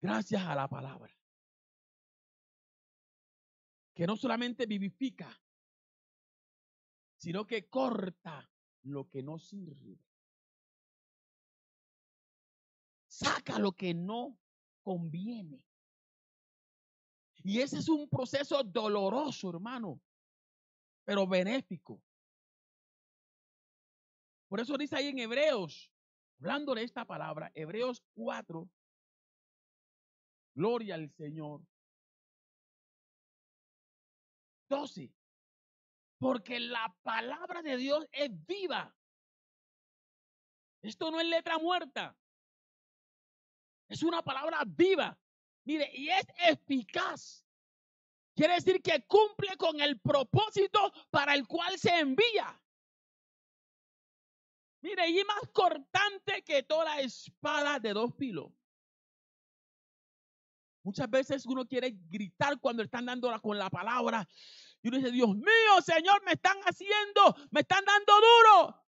A: gracias a la palabra, que no solamente vivifica, sino que corta lo que no sirve. Saca lo que no conviene. Y ese es un proceso doloroso, hermano, pero benéfico. Por eso dice ahí en Hebreos, hablando de esta palabra, Hebreos 4, gloria al Señor. 12, porque la palabra de Dios es viva. Esto no es letra muerta. Es una palabra viva. Mire, y es eficaz. Quiere decir que cumple con el propósito para el cual se envía. Mire, y es más cortante que toda espada de dos filos. Muchas veces uno quiere gritar cuando están dando con la palabra. Y uno dice, Dios mío, Señor, me están dando duro.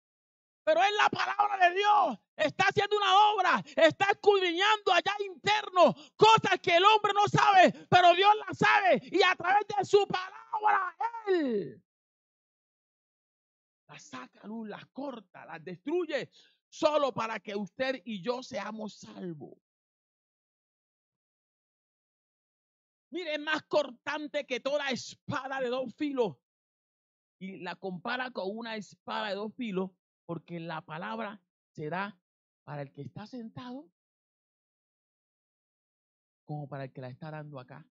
A: pero es la palabra de Dios. Está haciendo una obra, está escudriñando allá interno, cosas que el hombre no sabe, pero Dios las sabe. Y a través de su palabra, Él las saca a luz, las corta, las destruye, solo para que usted y yo seamos salvos. Mire, es más cortante que toda espada de dos filos. Y la compara con una espada de dos filos, porque la palabra será para el que está sentado como para el que la está dando acá.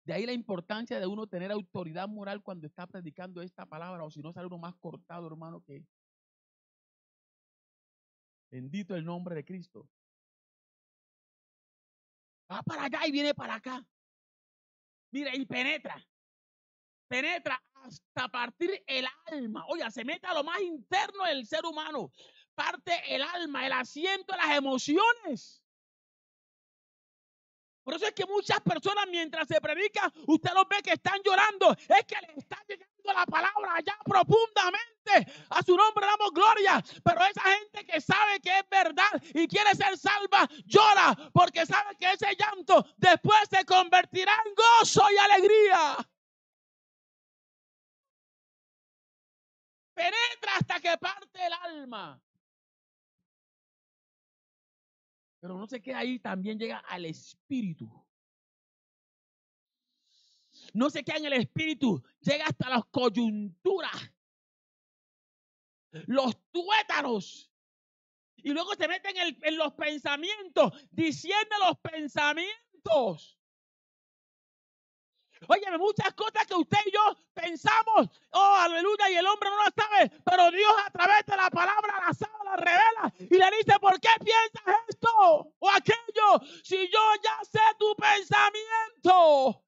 A: De ahí la importancia de uno tener autoridad moral cuando está predicando esta palabra, o si no sale uno más cortado, hermano, que bendito el nombre de Cristo. Va para allá y viene para acá. Mira, y penetra hasta partir el alma. Oiga, se mete a lo más interno del ser humano. Parte el alma, el asiento de las emociones. Por eso es que muchas personas, mientras se predica, usted los ve que están llorando. Es que le está llegando la palabra allá profundamente. A su nombre damos gloria. Pero esa gente que sabe que es verdad y quiere ser salva, llora porque sabe que ese llanto después se convertirá en gozo y alegría. Penetra hasta que parte el alma. Pero no se queda ahí, también llega al espíritu. No se queda en el espíritu, llega hasta las coyunturas, los tuétanos. Y luego se meten en los pensamientos, diciendo los pensamientos. Óyeme, muchas cosas que usted y yo pensamos, oh, aleluya, y el hombre no las sabe, pero Dios a través de la palabra la sabe, la revela, y le dice, ¿por qué piensas esto o aquello? Si yo ya sé tu pensamiento.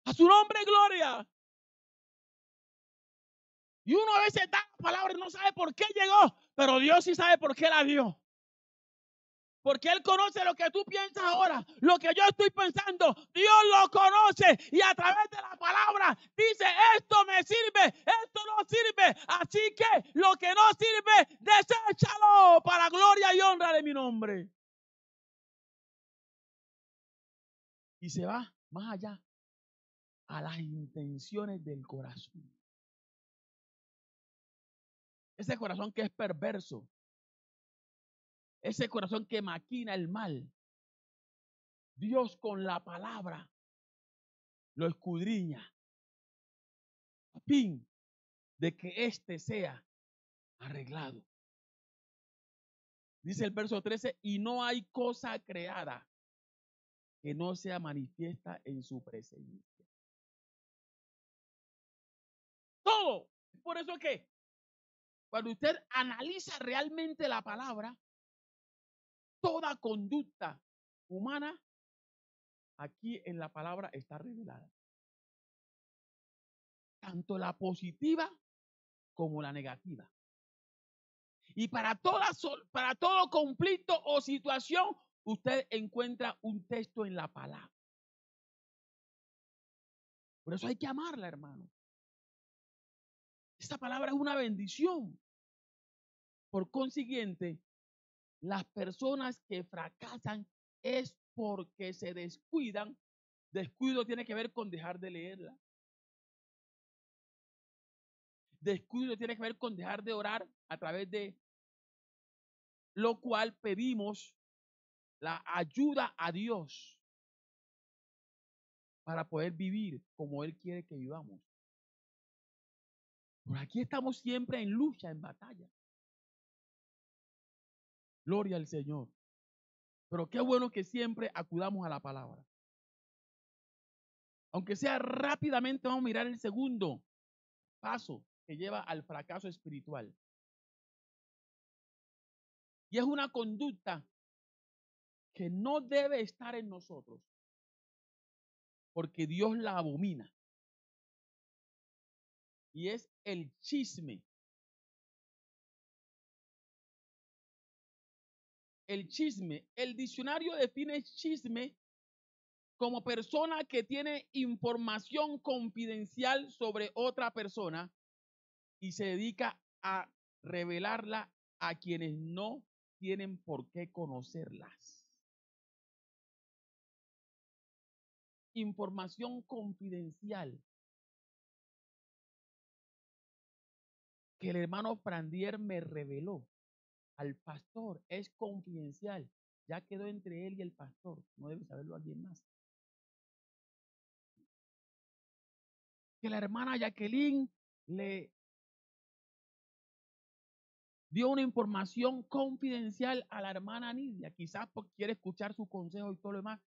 A: A su nombre, gloria. Y uno a veces da la palabra y no sabe por qué llegó, pero Dios sí sabe por qué la dio. Porque Él conoce lo que tú piensas ahora, lo que yo estoy pensando. Dios lo conoce y a través de la palabra dice, esto me sirve, esto no sirve. Así que lo que no sirve, deséchalo para gloria y honra de mi nombre. Y se va más allá a las intenciones del corazón. Ese corazón que es perverso. Ese corazón que maquina el mal. Dios con la palabra lo escudriña a fin de que éste sea arreglado. Dice el verso 13, y no hay cosa creada que no sea manifiesta en su presencia. Todo. Por eso que cuando usted analiza realmente la palabra, toda conducta humana aquí en la palabra está revelada. Tanto la positiva como la negativa. Y para todo conflicto o situación, usted encuentra un texto en la palabra. Por eso hay que amarla, hermano. Esta palabra es una bendición. Por consiguiente, las personas que fracasan es porque se descuidan. Descuido tiene que ver con dejar de leerla. Descuido tiene que ver con dejar de orar, a través de lo cual pedimos la ayuda a Dios para poder vivir como Él quiere que vivamos. Por aquí estamos siempre en lucha, en batalla. Gloria al Señor. Pero qué bueno que siempre acudamos a la palabra. Aunque sea rápidamente, vamos a mirar el segundo paso que lleva al fracaso espiritual. Y es una conducta que no debe estar en nosotros, porque Dios la abomina. Y es el chisme. El chisme. El diccionario define chisme como persona que tiene información confidencial sobre otra persona y se dedica a revelarla a quienes no tienen por qué conocerlas. Información confidencial que el hermano Prandier me reveló al pastor es confidencial. Ya quedó entre él y el pastor. No debe saberlo alguien más. Que la hermana Jacqueline le dio una información confidencial a la hermana Nidia. Quizás porque quiere escuchar su consejo y todo lo demás.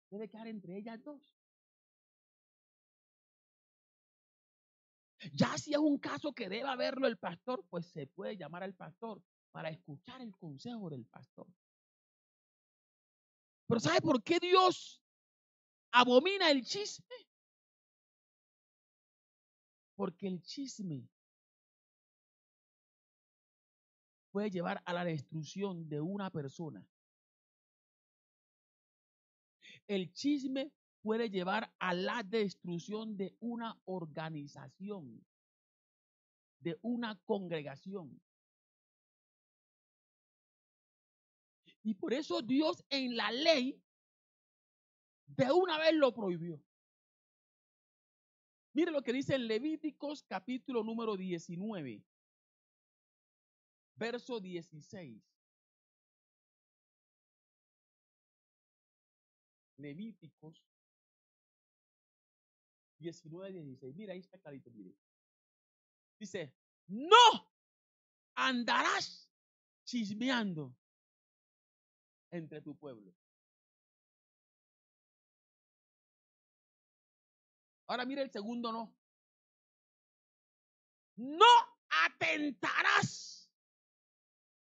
A: Debe quedar entre ellas dos. Ya si es un caso que deba verlo el pastor, pues se puede llamar al pastor para escuchar el consejo del pastor. Pero ¿sabe por qué Dios abomina el chisme? Porque el chisme puede llevar a la destrucción de una persona. El chisme puede llevar a la destrucción de una organización, de una congregación. Y por eso Dios en la ley de una vez lo prohibió. Mire lo que dice en Levíticos capítulo número 19, verso 16. Levíticos 19, 16. Mira, ahí está clarito, mire. Dice, no andarás chismeando entre tu pueblo. Ahora mire el segundo no. No atentarás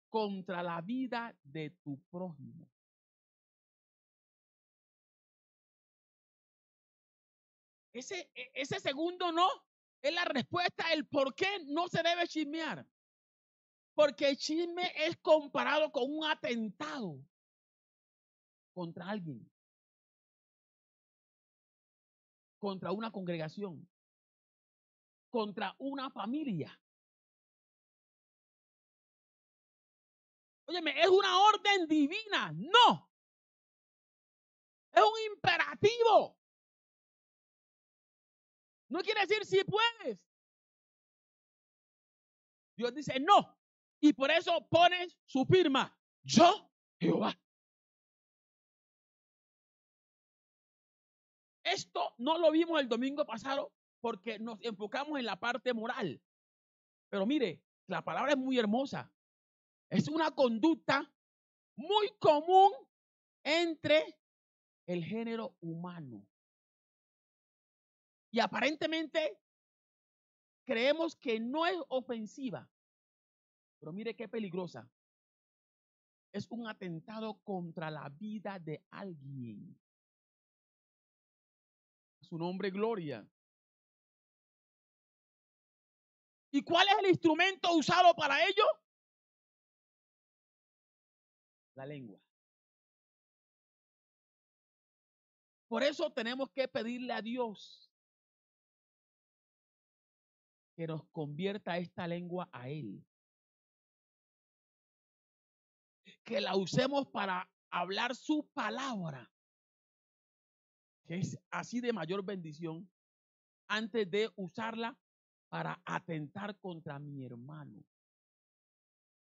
A: contra la vida de tu prójimo. Ese segundo no es la respuesta del por qué no se debe chismear. Porque el chisme es comparado con un atentado contra alguien, contra una congregación, contra una familia. Óyeme, es una orden divina. No. Es un imperativo. No quiere decir si puedes. Dios dice no. Y por eso pones su firma. Yo, Jehová. Esto no lo vimos el domingo pasado porque nos enfocamos en la parte moral. Pero mire, la palabra es muy hermosa. Es una conducta muy común entre el género humano. Y aparentemente creemos que no es ofensiva. Pero mire qué peligrosa. Es un atentado contra la vida de alguien. Su nombre, gloria. ¿Y cuál es el instrumento usado para ello? La lengua. Por eso tenemos que pedirle a Dios que nos convierta esta lengua a Él. Que la usemos para hablar su palabra, que es así de mayor bendición, antes de usarla para atentar contra mi hermano.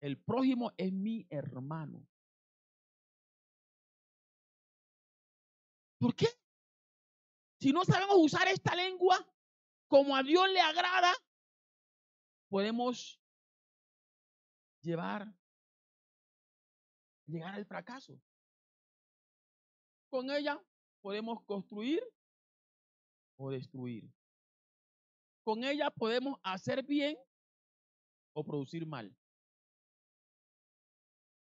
A: El prójimo es mi hermano. ¿Por qué? Si no sabemos usar esta lengua como a Dios le agrada, podemos llegar al fracaso. Con ella podemos construir o destruir. Con ella podemos hacer bien o producir mal.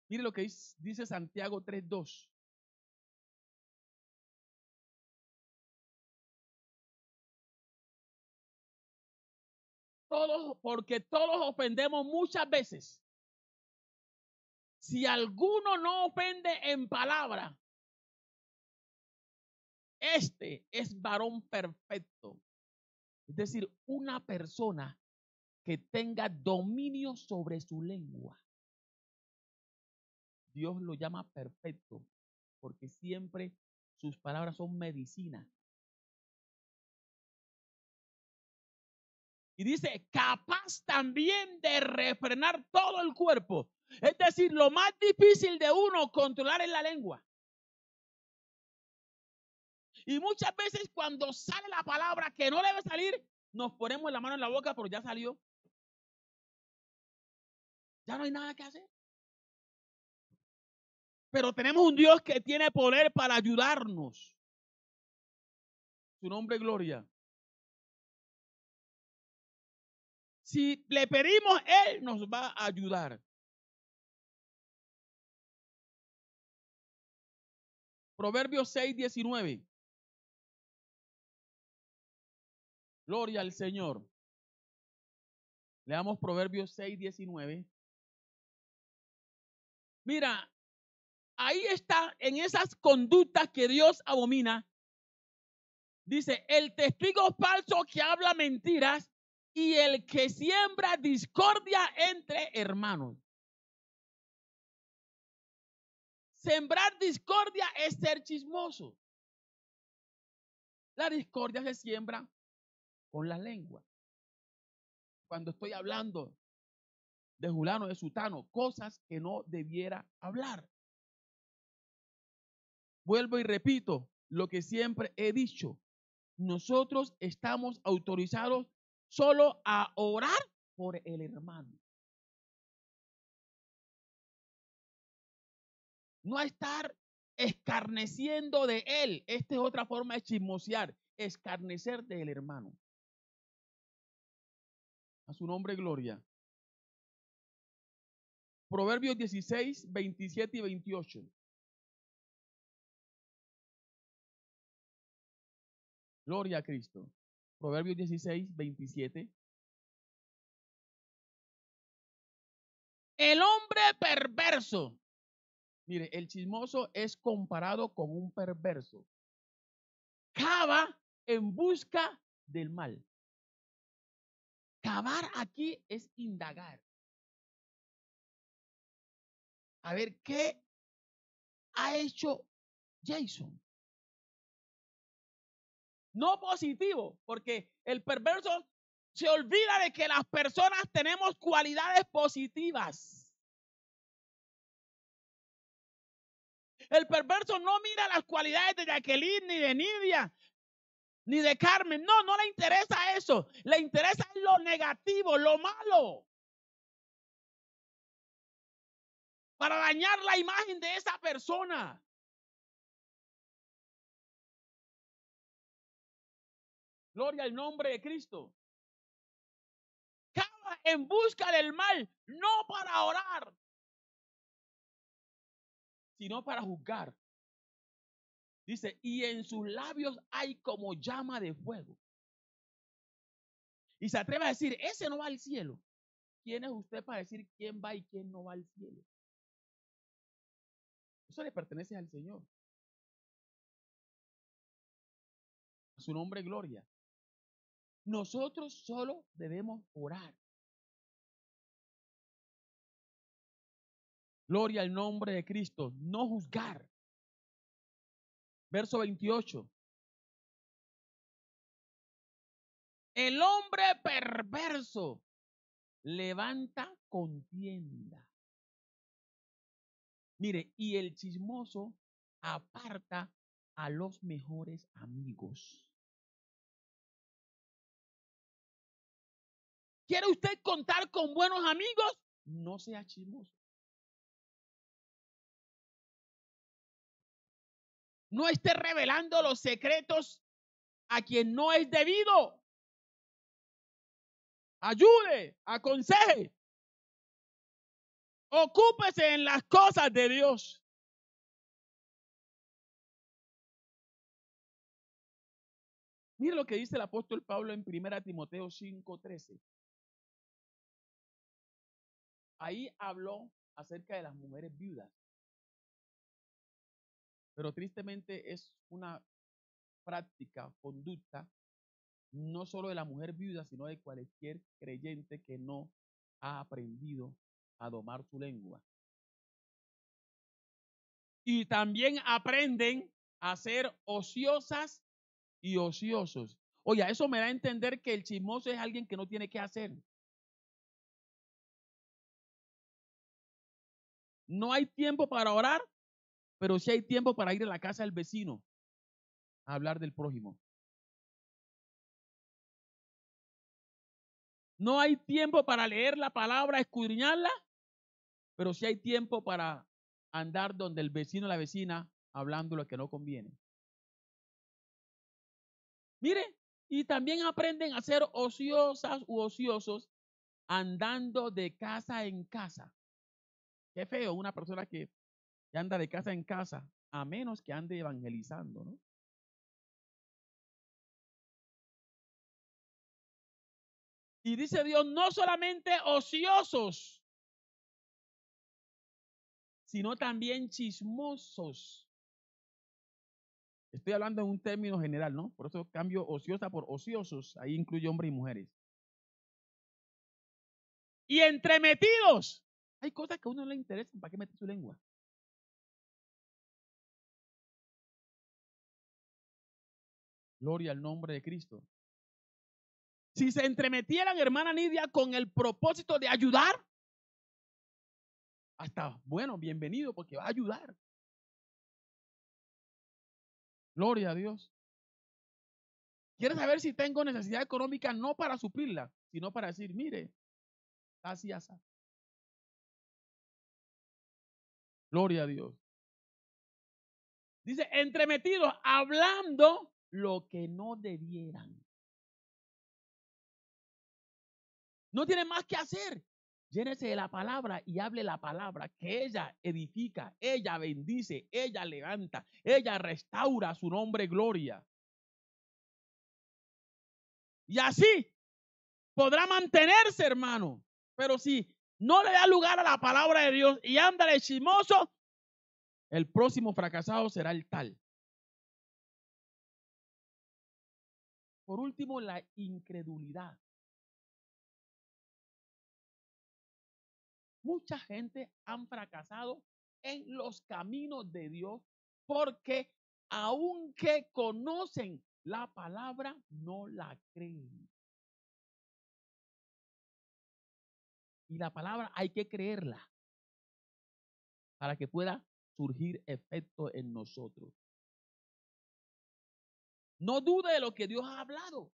A: Mire lo que dice Santiago 3:2. Porque todos ofendemos muchas veces. Si alguno no ofende en palabra, este es varón perfecto. Es decir, una persona que tenga dominio sobre su lengua. Dios lo llama perfecto porque siempre sus palabras son medicina. Y dice, capaz también de refrenar todo el cuerpo. Es decir, lo más difícil de uno controlar es la lengua. Y muchas veces cuando sale la palabra que no debe salir, nos ponemos la mano en la boca, pero ya salió. Ya no hay nada que hacer. Pero tenemos un Dios que tiene poder para ayudarnos. Su nombre es gloria. Si le pedimos, Él nos va a ayudar. Proverbios 6:19. Gloria al Señor. Leamos Proverbios 6:19. Mira, ahí está, en esas conductas que Dios abomina. Dice, el testigo falso que habla mentiras y el que siembra discordia entre hermanos. Sembrar discordia es ser chismoso. La discordia se siembra con la lengua. Cuando estoy hablando de Julano, de Sutano, cosas que no debiera hablar. Vuelvo y repito lo que siempre he dicho. Nosotros estamos autorizados solo a orar por el hermano. No a estar escarneciendo de él. Esta es otra forma de chismosear, escarnecer del hermano. A su nombre, gloria. Proverbios 16, 27 y 28. Gloria a Cristo. Proverbios 16, 27. El hombre perverso. Mire, el chismoso es comparado con un perverso. Cava en busca del mal. Cavar aquí es indagar. A ver qué ha hecho Jason. No positivo, porque el perverso se olvida de que las personas tenemos cualidades positivas. El perverso no mira las cualidades de Jacqueline, ni de Nidia, ni de Carmen. No, no le interesa eso. Le interesa lo negativo, lo malo. Para dañar la imagen de esa persona. Gloria al nombre de Cristo. Cava en busca del mal, no para orar, sino para juzgar. Dice, y en sus labios hay como llama de fuego. Y se atreve a decir, ese no va al cielo. ¿Quién es usted para decir quién va y quién no va al cielo? Eso le pertenece al Señor. A su nombre, gloria. Nosotros solo debemos orar. Gloria al nombre de Cristo. No juzgar. Verso 28. El hombre perverso levanta contienda. Mire, y el chismoso aparta a los mejores amigos. ¿Quiere usted contar con buenos amigos? No sea chismoso. No esté revelando los secretos a quien no es debido. Ayude, aconseje. Ocúpese en las cosas de Dios. Mire lo que dice el apóstol Pablo en 1 Timoteo 5:13. Ahí habló acerca de las mujeres viudas. Pero tristemente es una práctica, conducta, no solo de la mujer viuda, sino de cualquier creyente que no ha aprendido a domar su lengua. Y también aprenden a ser ociosas y ociosos. Oye, eso me da a entender que el chismoso es alguien que no tiene que hacer. No hay tiempo para orar, pero sí hay tiempo para ir a la casa del vecino a hablar del prójimo. No hay tiempo para leer la palabra, escudriñarla, pero sí hay tiempo para andar donde el vecino o la vecina hablando lo que no conviene. Mire, y también aprenden a ser ociosas u ociosos andando de casa en casa. Qué feo una persona que anda de casa en casa, a menos que ande evangelizando, ¿no? Y dice Dios, no solamente ociosos, sino también chismosos. Estoy hablando en un término general, ¿no? Por eso cambio ociosa por ociosos. Ahí incluye hombres y mujeres. Y entremetidos. Hay cosas que a uno no le interesan. ¿Para qué meter su lengua? Gloria al nombre de Cristo. Si se entremetieran, hermana Nidia, con el propósito de ayudar, hasta, bueno, bienvenido, porque va a ayudar. Gloria a Dios. ¿Quieres saber si tengo necesidad económica? No para suplirla, sino para decir, mire, así, así. Gloria a Dios. Dice, entremetidos, hablando lo que no debieran. No tiene más que hacer. Llénese de la palabra y hable la palabra, que ella edifica, ella bendice, ella levanta, ella restaura su nombre gloria. Y así podrá mantenerse, hermano. Pero si no le da lugar a la palabra de Dios y anda de chismoso, el próximo fracasado será el tal. Por último, la incredulidad. Mucha gente han fracasado en los caminos de Dios porque aunque conocen la palabra, no la creen. Y la palabra hay que creerla para que pueda surgir efecto en nosotros. No dude de lo que Dios ha hablado.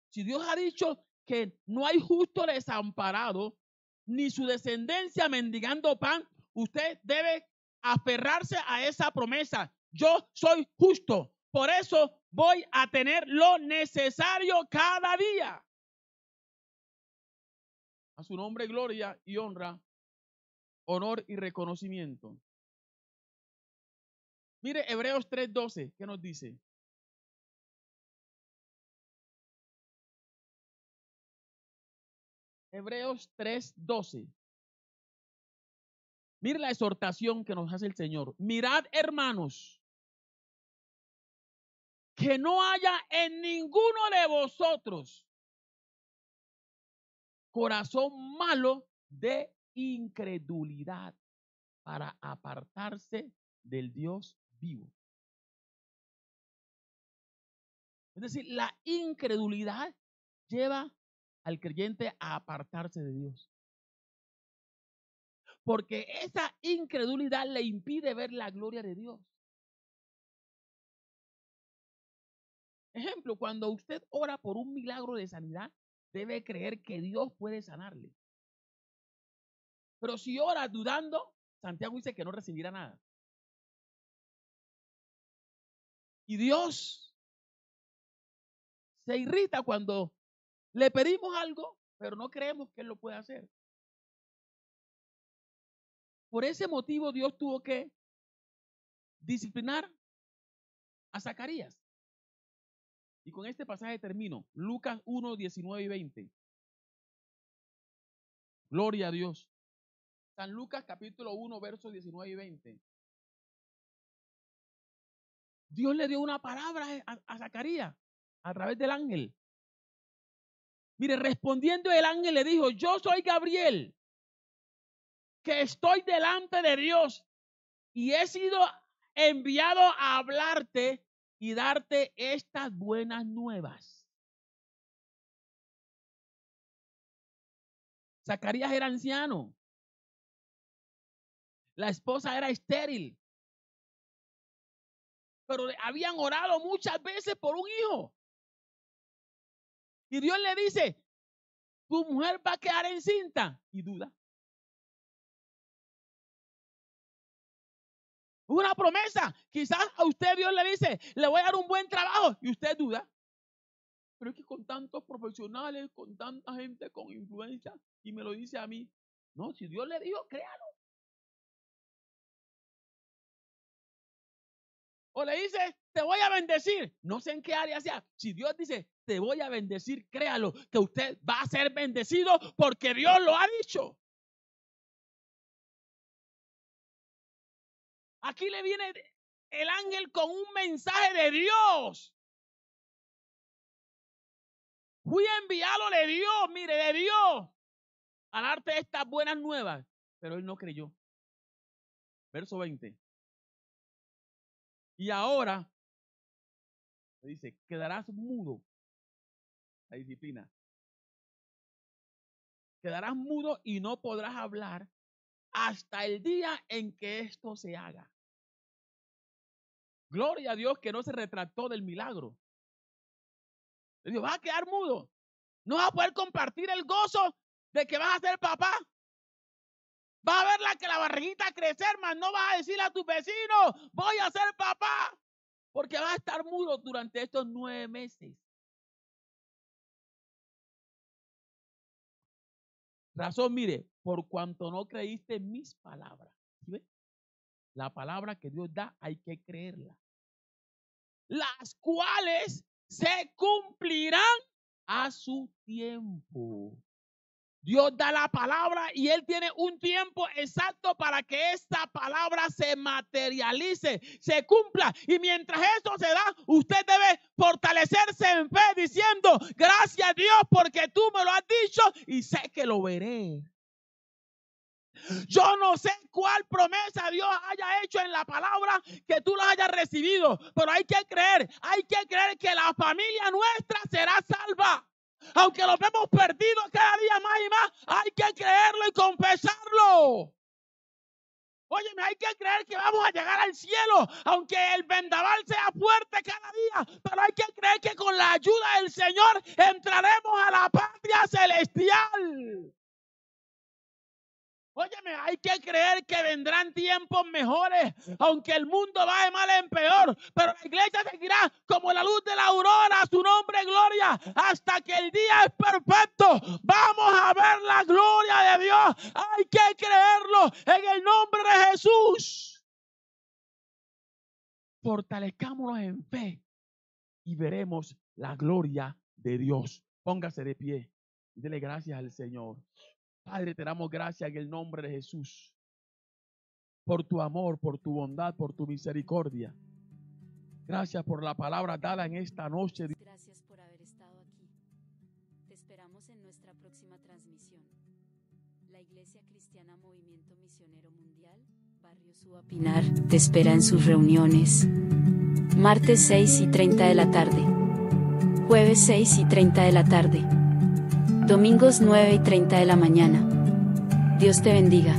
A: Si Dios ha dicho que no hay justo desamparado, ni su descendencia mendigando pan, usted debe aferrarse a esa promesa. Yo soy justo, por eso voy a tener lo necesario cada día. A su nombre, gloria y honra, honor y reconocimiento. Mire Hebreos 3:12, ¿qué nos dice? Hebreos 3:12. Mire la exhortación que nos hace el Señor. Mirad, hermanos, que no haya en ninguno de vosotros corazón malo de incredulidad para apartarse del Dios vivo. Es decir, la incredulidad lleva al creyente a apartarse de Dios. Porque esa incredulidad le impide ver la gloria de Dios. Ejemplo, cuando usted ora por un milagro de sanidad, debe creer que Dios puede sanarle. Pero si ora dudando, Santiago dice que no recibirá nada. Y Dios se irrita cuando le pedimos algo, pero no creemos que Él lo puede hacer. Por ese motivo Dios tuvo que disciplinar a Zacarías. Y con este pasaje termino. Lucas 1, 19 y 20. Gloria a Dios. San Lucas capítulo 1, versos 19 y 20. Dios le dio una palabra a Zacarías a través del ángel. Mire, respondiendo el ángel le dijo: yo soy Gabriel, que estoy delante de Dios y he sido enviado a hablarte y darte estas buenas nuevas. Zacarías era anciano. La esposa era estéril. Pero habían orado muchas veces por un hijo. Y Dios le dice: tu mujer va a quedar encinta. Y duda. Una promesa. Quizás a usted Dios le dice: le voy a dar un buen trabajo. Y usted duda. Pero es que con tantos profesionales, con tanta gente con influencia, y me lo dice a mí. No, si Dios le dijo, créalo. O le dice: te voy a bendecir. No sé en qué área sea. Si Dios dice: te voy a bendecir, créalo, que usted va a ser bendecido porque Dios lo ha dicho. Aquí le viene el ángel con un mensaje de Dios. Fui enviado de Dios, mire, de Dios, a darte estas buenas nuevas. Pero él no creyó. Verso 20. Y ahora, dice, quedarás mudo. La disciplina. Quedarás mudo y no podrás hablar hasta el día en que esto se haga. Gloria a Dios que no se retractó del milagro. Le dijo: vas a quedar mudo. No vas a poder compartir el gozo de que vas a ser papá. Vas a ver la barriguita crecer, mas no vas a decirle a tus vecinos: voy a ser papá. Porque vas a estar mudo durante estos 9 meses. Razón, mire, por cuanto no creíste en mis palabras. ¿Sí ve? La palabra que Dios da hay que creerla. Las cuales se cumplirán a su tiempo. Dios da la palabra y Él tiene un tiempo exacto para que esta palabra se materialice, se cumpla. Y mientras esto se da, usted debe fortalecerse en fe diciendo: gracias a Dios porque tú me lo has dicho y sé que lo veré. Yo no sé cuál promesa Dios haya hecho en la palabra que tú la hayas recibido, pero hay que creer que la familia nuestra será salva. Aunque lo vemos perdido cada día más y más, hay que creerlo y confesarlo. Óyeme, hay que creer que vamos a llegar al cielo, aunque el vendaval sea fuerte cada día, pero hay que creer que con la ayuda del Señor entraremos a la patria celestial. Óyeme, hay que creer que vendrán tiempos mejores, aunque el mundo va de mal en peor, pero la iglesia seguirá como la luz de la aurora, a su nombre gloria, hasta que el día es perfecto. Vamos a ver la gloria de Dios, hay que creerlo en el nombre de Jesús. Fortalezcámonos en fe y veremos la gloria de Dios. Póngase de pie y dele gracias al Señor. Padre, te damos gracias en el nombre de Jesús por tu amor, por tu bondad, por tu misericordia. Gracias por la palabra dada en esta noche.
B: Gracias por haber estado aquí. Te esperamos en nuestra próxima transmisión. La Iglesia Cristiana Movimiento Misionero Mundial, Barrio Suba Pinar, te espera en sus reuniones. Martes 6:30 de la tarde. Jueves 6:30 de la tarde. Domingos 9:30 de la mañana. Dios te bendiga.